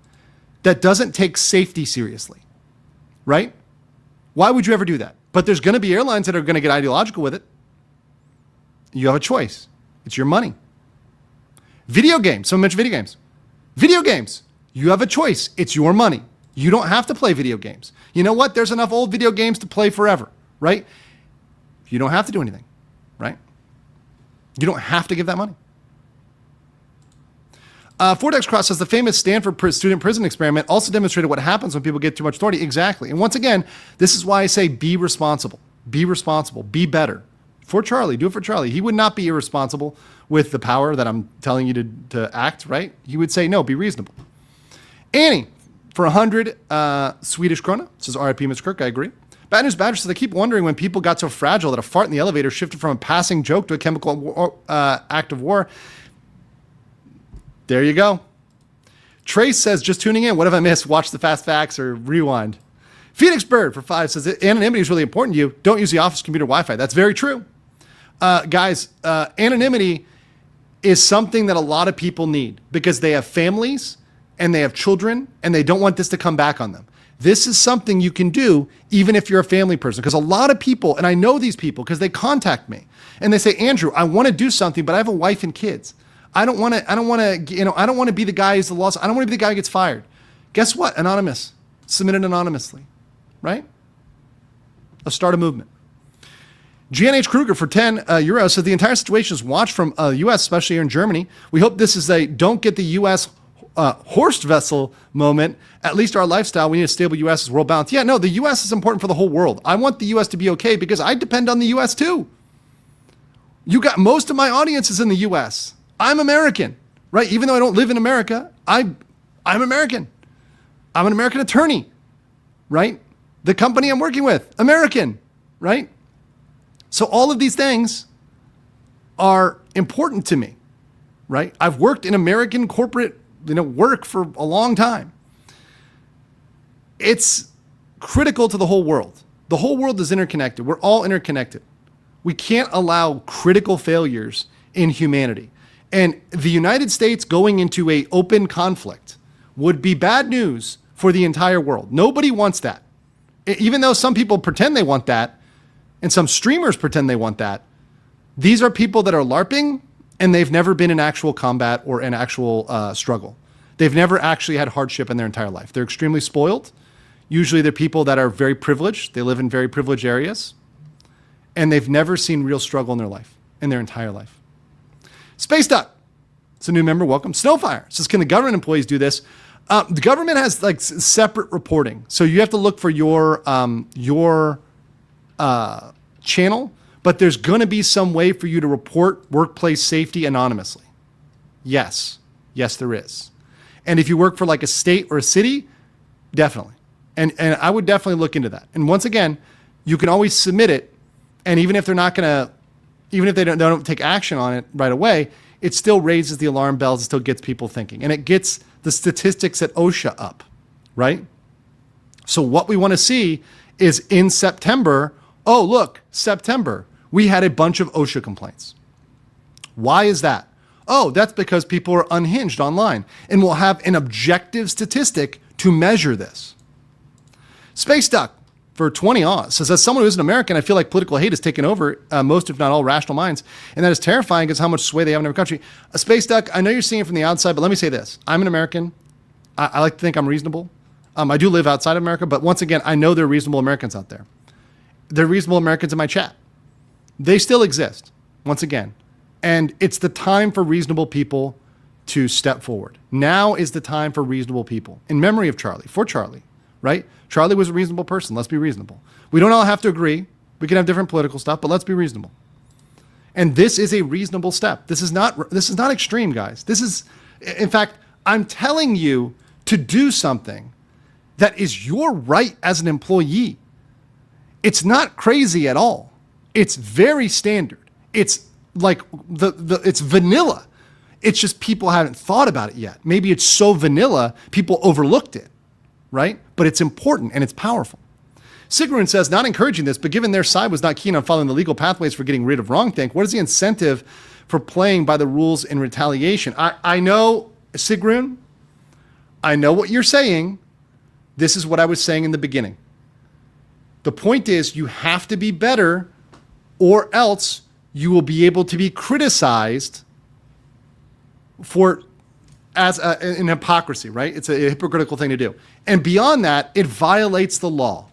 Speaker 1: that doesn't take safety seriously, right? Why would you ever do that? But there's going to be airlines that are going to get ideological with it. You have a choice. It's your money. Video games. Someone mentioned video games. Video games. You have a choice. It's your money. You don't have to play video games. You know what? There's enough old video games to play forever, right? You don't have to do anything, right? You don't have to give that money. Fortex Cross says the famous Stanford student prison experiment also demonstrated what happens when people get too much authority. Exactly. And once again, this is why I say be responsible. Be responsible. Be better. For Charlie. Do it for Charlie. He would not be irresponsible with the power that I'm telling you to act, right? He would say, no, be reasonable. Annie, for 100 Swedish krona, says RIP Mr. Kirk, I agree. Bad News Badger says, I keep wondering when people got so fragile that a fart in the elevator shifted from a passing joke to a chemical act of war. There you go. Trace says, just tuning in. What have I missed? Watch the Fast Facts or rewind. Phoenix Bird for 5 says, anonymity is really important to you. Don't use the office computer Wi-Fi. That's very true. Guys, anonymity is something that a lot of people need because they have families and they have children and they don't want this to come back on them. This is something you can do even if you're a family person, because a lot of people, and I know these people because they contact me and they say, Andrew, I want to do something, but I have a wife and kids. I don't want to be the guy who's the loss. I don't want to be the guy who gets fired. Guess what? Anonymous. Submit it anonymously, right? Let's start a movement. GNH Kruger for 10 euros says the entire situation is watched from the U.S., especially here in Germany. We hope this is a don't get the U.S. Horst vessel moment. At least our lifestyle, we need a stable U.S. as world balance. Yeah, no, the U.S. is important for the whole world. I want the U.S. to be okay because I depend on the U.S. too. You got most of my audience is in the U.S. I'm American, right? Even though I don't live in America, I'm American. I'm an American attorney, right? The company I'm working with, American, right? So all of these things are important to me, right? I've worked in American corporate, work for a long time. It's critical to the whole world. The whole world is interconnected. We're all interconnected. We can't allow critical failures in humanity. And the United States going into an open conflict would be bad news for the entire world. Nobody wants that. Even though some people pretend they want that, and some streamers pretend they want that, these are people that are LARPing and they've never been in actual combat or an actual struggle. They've never actually had hardship in their entire life. They're extremely spoiled. Usually they're people that are very privileged. They live in very privileged areas. And they've never seen real struggle in their life, in their entire life. Space Duck, it's a new member, welcome. Snowfire says, can the government employees do this? The government has like separate reporting. So you have to look for your channel, but there's going to be some way for you to report workplace safety anonymously. Yes, there is. And if you work for like a state or a city, definitely. And I would definitely look into that. And once again, you can always submit it. And even if they're not going to, even if they don't take action on it right away, it still raises the alarm bells. It still gets people thinking, and it gets the statistics at OSHA up, right? So what we want to see is in September, oh, look, September, we had a bunch of OSHA complaints. Why is that? Oh, that's because people are unhinged online, and we'll have an objective statistic to measure this. Space Duck for 20 Oz says, as someone who is an American, I feel like political hate has taken over most, if not all, rational minds, and that is terrifying because how much sway they have in our country. Space Duck, I know you're seeing it from the outside, but let me say this. I'm an American. I like to think I'm reasonable. I do live outside of America, but once again, I know there are reasonable Americans out there. There are reasonable Americans in my chat. They still exist, once again. And it's the time for reasonable people to step forward. Now is the time for reasonable people. In memory of Charlie, for Charlie, right? Charlie was a reasonable person. Let's be reasonable. We don't all have to agree. We can have different political stuff, but let's be reasonable. And this is a reasonable step. This is not extreme, guys. This is, in fact, I'm telling you to do something that is your right as an employee. It's not crazy at all. It's very standard. It's like it's vanilla. It's just people haven't thought about it yet. Maybe it's so vanilla, people overlooked it, right? But it's important and it's powerful. Sigrun says, not encouraging this, but given their side was not keen on following the legal pathways for getting rid of wrongthink, what is the incentive for playing by the rules in retaliation? I know, Sigrun, I know what you're saying. This is what I was saying in the beginning. The point is you have to be better or else you will be able to be criticized for as an hypocrisy, right? It's a hypocritical thing to do. And beyond that, it violates the law.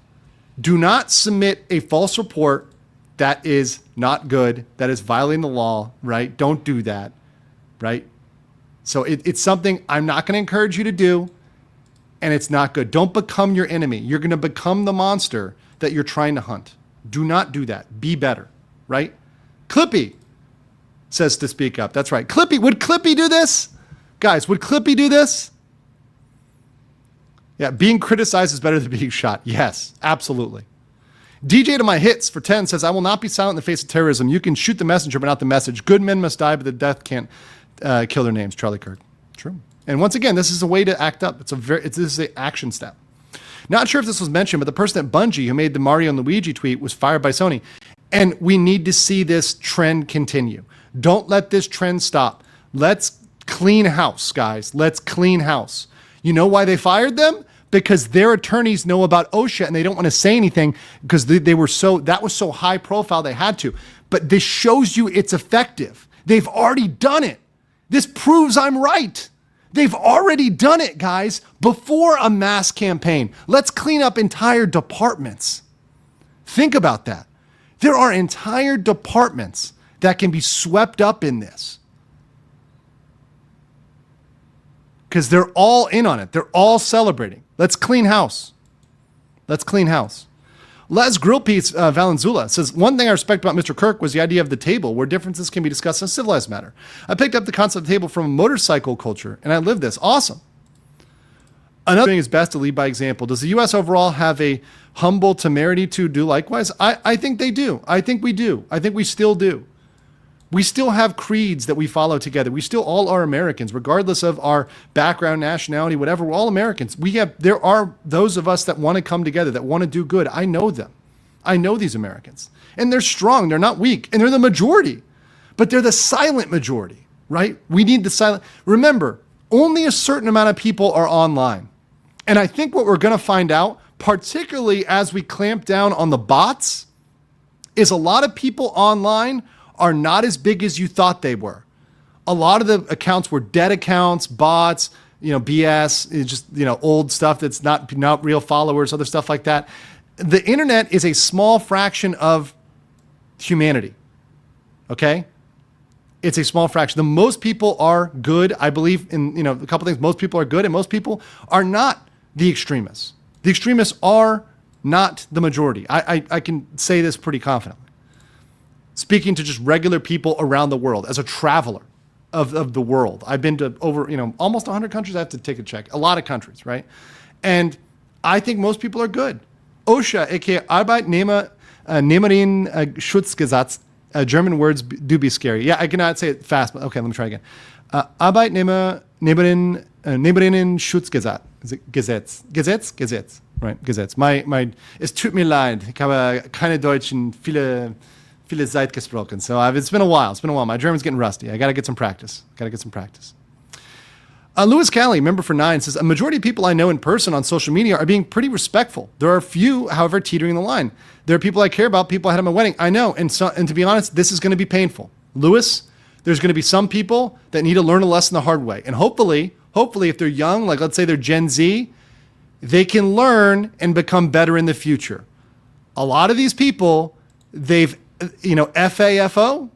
Speaker 1: Do not submit a false report that is not good, that is violating the law, right? Don't do that, right? So it's something I'm not going to encourage you to do, and it's not good. Don't become your enemy. You're going to become the monster that you're trying to hunt. Do not do that. Be better, right? Clippy says to speak up. That's right. Clippy, would Clippy do this? Guys, would Clippy do this? Yeah, being criticized is better than being shot. Yes, absolutely. DJ to my hits for 10 says, I will not be silent in the face of terrorism. You can shoot the messenger, but not the message. Good men must die, but the death can't kill their names. Charlie Kirk. True. And once again, this is a way to act up. This is an action step. Not sure if this was mentioned, but the person at Bungie who made the Mario and Luigi tweet was fired by Sony. And we need to see this trend continue. Don't let this trend stop. Let's clean house, guys. Let's clean house. You know why they fired them? Because their attorneys know about OSHA and they don't want to say anything because that was so high profile they had to. But this shows you it's effective. They've already done it. This proves I'm right. They've already done it, guys, before a mass campaign. Let's clean up entire departments. Think about that. There are entire departments that can be swept up in this because they're all in on it. They're all celebrating. Let's clean house. Let's clean house. Les Grillpiece Valenzuela says, one thing I respect about Mr. Kirk was the idea of the table where differences can be discussed in a civilized manner. I picked up the concept of the table from a motorcycle culture and I live this. Awesome. Another thing is best to lead by example. Does the U.S. overall have a humble temerity to do likewise? I think they do. I think we do. I think we still do. We still have creeds that we follow together. We still all are Americans, regardless of our background, nationality, whatever. We're all Americans. There are those of us that want to come together, that want to do good. I know them. I know these Americans. And they're strong. They're not weak. And they're the majority. But they're the silent majority, right? We need the silent. Remember, only a certain amount of people are online. And I think what we're going to find out, particularly as we clamp down on the bots, is a lot of people online are not as big as you thought they were. A lot of the accounts were dead accounts, bots, BS, it's just, old stuff that's not real followers, other stuff like that. The internet is a small fraction of humanity. Okay? It's a small fraction. The most people are good. I believe in, a couple things. Most people are good and most people are not the extremists. The extremists are not the majority. I can say this pretty confidently. Speaking to just regular people around the world as a traveler of the world. I've been to over, almost 100 countries. I have to take a check. A lot of countries, right? And I think most people are good. OSHA, aka Arbeitnehmerin-Schutzgesetz, German words do be scary. Yeah, I cannot say it fast, but okay, let me try again. Arbeitnehmerinnen-Schutzgesetz. Is it Gesetz? Gesetz, right? Gesetz. Es tut mir leid. Ich habe keine Deutschen, viele Zeit gesprochen. So it's been a while. My German's getting rusty. I got to get some practice. Louis Callie, member for 9, says, a majority of people I know in person on social media are being pretty respectful. There are a few, however, teetering the line. There are people I care about, people I had at my wedding. I know. And to be honest, this is going to be painful. Louis, there's going to be some people that need to learn a lesson the hard way. And hopefully, if they're young, like let's say they're Gen Z, they can learn and become better in the future. A lot of these people, they've FAFO,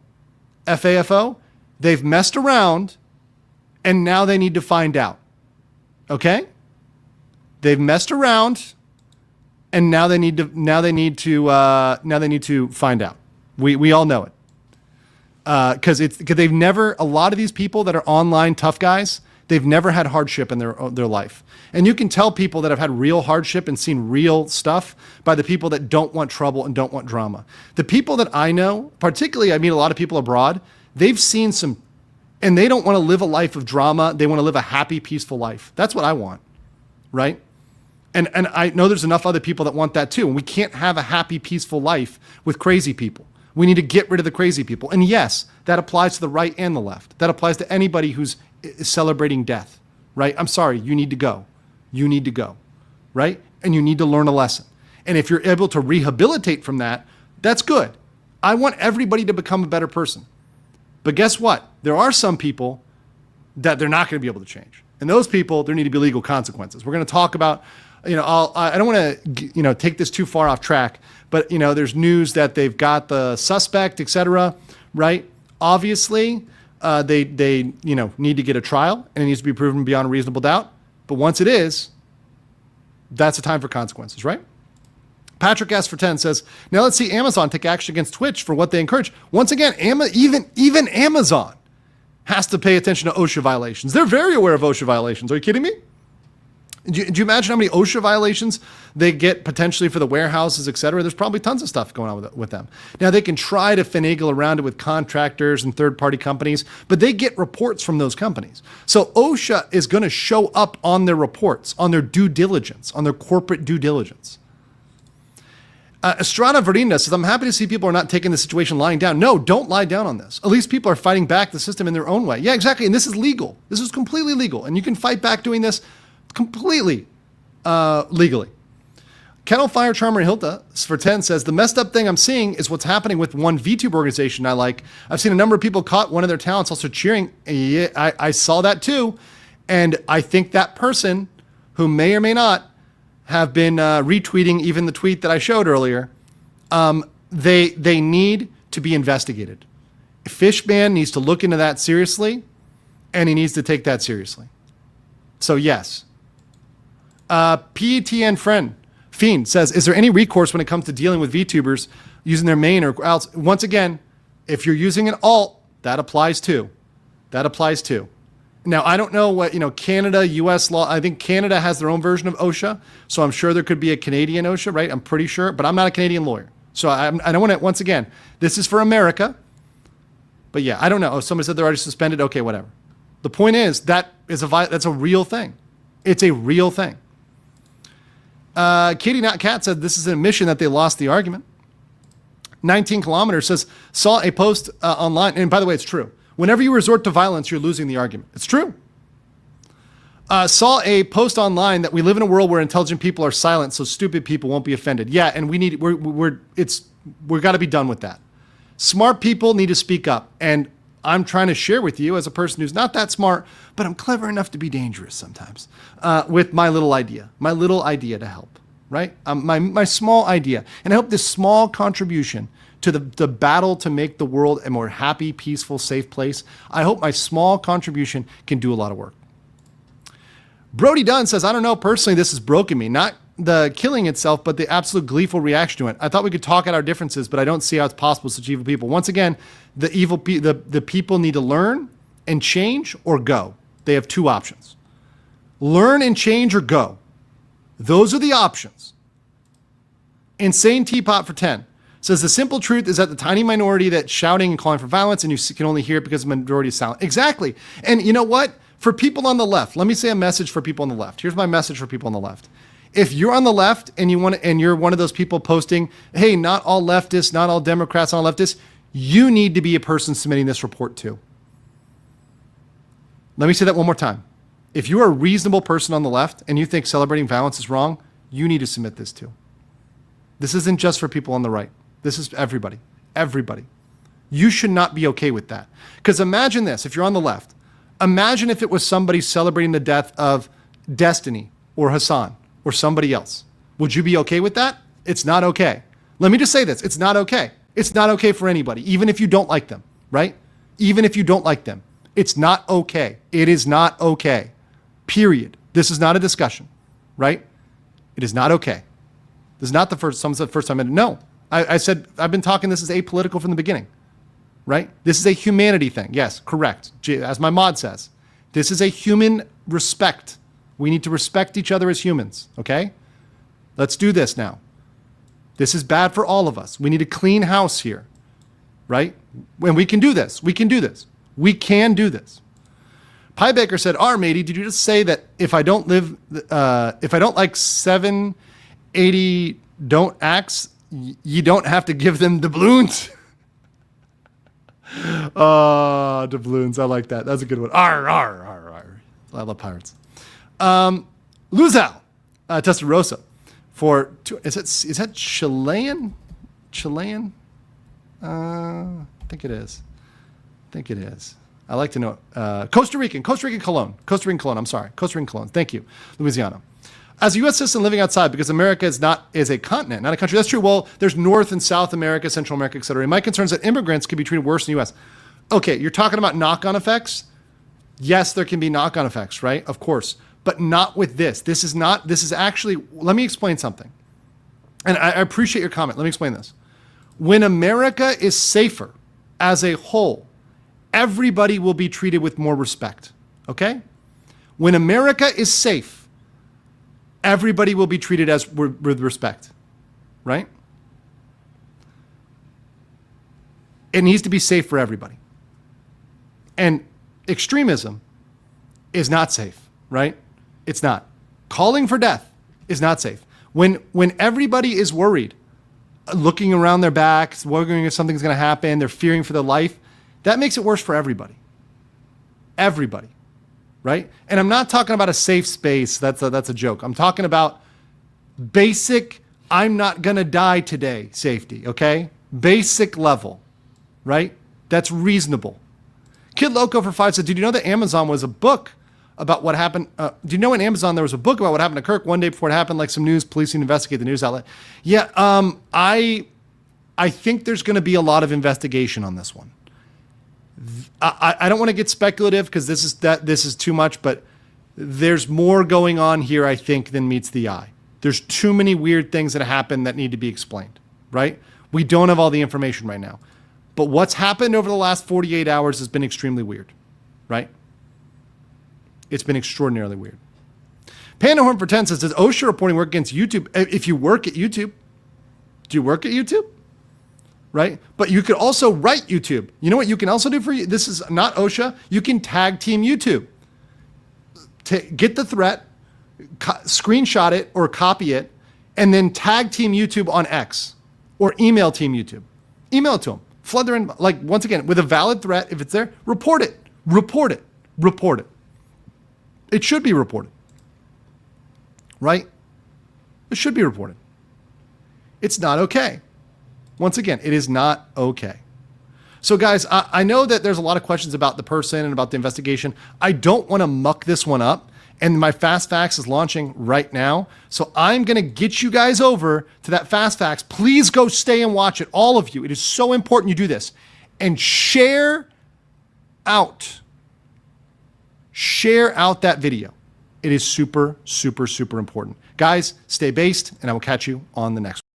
Speaker 1: they've messed around and now they need to find out. Okay? They've messed around and now they need to find out. We all know it. Because they've never, a lot of these people that are online tough guys, they've never had hardship in their life. And you can tell people that have had real hardship and seen real stuff by the people that don't want trouble and don't want drama. The people that I know, particularly I meet a lot of people abroad, they've seen some, and they don't want to live a life of drama. They want to live a happy, peaceful life. That's what I want, right? And I know there's enough other people that want that too. And we can't have a happy, peaceful life with crazy people. We need to get rid of the crazy people. And yes, that applies to the right and the left. That applies to anybody who's celebrating death, right? I'm sorry, you need to go. You need to go, right? And you need to learn a lesson. And if you're able to rehabilitate from that, that's good. I want everybody to become a better person. But guess what? There are some people that they're not going to be able to change. And those people, there need to be legal consequences. We're going to talk about, I don't want to, take this too far off track, but, there's news that they've got the suspect, et cetera, right? Obviously, they need to get a trial and it needs to be proven beyond a reasonable doubt. But once it is, that's a time for consequences, right? Patrick S. for 10 says, now let's see Amazon take action against Twitch for what they encourage. Once again, even Amazon has to pay attention to OSHA violations. They're very aware of OSHA violations. Are you kidding me? Do you imagine how many OSHA violations they get potentially for the warehouses, et cetera? There's probably tons of stuff going on with them. Now, they can try to finagle around it with contractors and third-party companies, but they get reports from those companies. So OSHA is going to show up on their reports, on their due diligence, on their corporate due diligence. Estrada Verinda says, I'm happy to see people are not taking the situation lying down. No, don't lie down on this. At least people are fighting back the system in their own way. Yeah, exactly. And this is legal. This is completely legal. And you can fight back doing this completely legally. Kettle Fire Charmer Hilda for 10 says, the messed up thing I'm seeing is what's happening with one VTube organization I like. I've seen a number of people caught one of their talents also cheering. Yeah, I saw that too. And I think that person who may or may not have been retweeting even the tweet that I showed earlier, they need to be investigated. Fishman needs to look into that seriously, and he needs to take that seriously. So yes. PETN Fiend says, is there any recourse when it comes to dealing with VTubers using their main or else? Once again, if you're using an alt, that applies too. That applies too. Now, I don't know what, Canada, U.S. law. I think Canada has their own version of OSHA, so I'm sure there could be a Canadian OSHA, right? I'm pretty sure, but I'm not a Canadian lawyer. So I don't want to, once again, this is for America. But yeah, I don't know. Oh, somebody said they're already suspended. Okay, whatever. The point is, that's a real thing. It's a real thing. Katie Not Cat said this is an admission that they lost the argument. 19 kilometers says, saw a post online, and by the way, it's true. Whenever you resort to violence, you're losing the argument. It's true. Saw a post online that we live in a world where intelligent people are silent, so stupid people won't be offended. Yeah, and we've got to be done with that. Smart people need to speak up, and I'm trying to share with you as a person who's not that smart, but I'm clever enough to be dangerous sometimes. With my little idea to help, right? My small idea, and I hope this small contribution to the battle to make the world a more happy, peaceful, safe place. I hope my small contribution can do a lot of work. Brody Dunn says, I don't know, personally, this has broken me. Not the killing itself, but the absolute gleeful reaction to it. I thought we could talk out our differences, but I don't see how it's possible with such evil people. Once again, the people need to learn and change or go. They have two options. Learn and change or go. Those are the options. Insane Teapot for 10. Says the simple truth is that the tiny minority that's shouting and calling for violence, and you can only hear it because the majority is silent. Exactly. And you know what? For people on the left, let me say a message for people on the left. Here's my message for people on the left. If you're on the left and you're one of those people posting, hey, not all leftists, not all Democrats, not all leftists, you need to be a person submitting this report too. Let me say that one more time. If you're a reasonable person on the left and you think celebrating violence is wrong, you need to submit this too. This isn't just for people on the right. This is everybody. Everybody. You should not be okay with that. Because imagine this, if you're on the left, imagine if it was somebody celebrating the death of Destiny or Hassan or somebody else. Would you be okay with that? It's not okay. Let me just say this. It's not okay. It's not okay for anybody, even if you don't like them, right? Even if you don't like them. It's not okay. It is not okay. Period. This is not a discussion, right? It is not okay. This is not the first, someone said first time. No. I said, I've been talking this is apolitical from the beginning, right? This is a humanity thing. Yes, correct. As my mod says, this is a human respect. We need to respect each other as humans, okay? Let's do this now. This is bad for all of us. We need a clean house here, right? And we can do this. We can do this. We can do this. Pie Baker said, matey, did you just say that if I don't like 780 don't acts, you don't have to give them doubloons? Doubloons. I like that. That's a good one. Arr, arr, arr, arr. I love pirates. Luzal Testarossa for is that Chilean? Chilean? I think it is. I like to know. Costa Rican Cologne. I'm sorry. Costa Rican Cologne. Thank you. Louisiana. As a U.S. citizen living outside, because America is a continent, not a country. That's true. Well, there's North and South America, Central America, et cetera. And my concern is that immigrants can be treated worse in the U.S. Okay, you're talking about knock-on effects. Yes, there can be knock-on effects, right? Of course. But not with this. This is actually, let me explain something. And I appreciate your comment. Let me explain this. When America is safer as a whole, everybody will be treated with more respect, okay? When America is safe, everybody will be treated with respect, right? It needs to be safe for everybody. And extremism is not safe, right? It's not. Calling for death is not safe. When everybody is worried looking around their backs, wondering if something's going to happen. They're fearing for their life. That makes it worse for everybody. Everybody, right? And I'm not talking about a safe space. That's a joke. I'm talking about basic, I'm not going to die today safety, okay? Basic level, right? That's reasonable. Kid Loco for 5 said, did you know that Amazon was a book about what happened? Do you know in Amazon there was a book about what happened to Kirk one day before it happened, like some news policing investigate the news outlet? Yeah, I think there's going to be a lot of investigation on this one. I don't want to get speculative because this is too much, but there's more going on here, I think, than meets the eye. There's too many weird things that happen that need to be explained, right? We don't have all the information right now. But what's happened over the last 48 hours has been extremely weird, right? It's been extraordinarily weird. Panda Horn for 10 says, does OSHA reporting work against YouTube? If you work at YouTube, do you work at YouTube? Right? But you could also write YouTube. You know what you can also do for you? This is not OSHA. You can tag team YouTube. Get the threat, screenshot it or copy it, and then tag team YouTube on X or email team YouTube. Email it to them. Flood their inbox. Like, once again, with a valid threat, if it's there, report it. Report it. Report it. It should be reported. Right? It should be reported. It's not okay. Once again, it is not okay. So guys, I know that there's a lot of questions about the person and about the investigation. I don't want to muck this one up. And my Fast Facts is launching right now. So I'm going to get you guys over to that Fast Facts. Please go stay and watch it. All of you. It is so important you do this. And share out that video. It is super, super, super important. Guys, stay based, and I will catch you on the next one.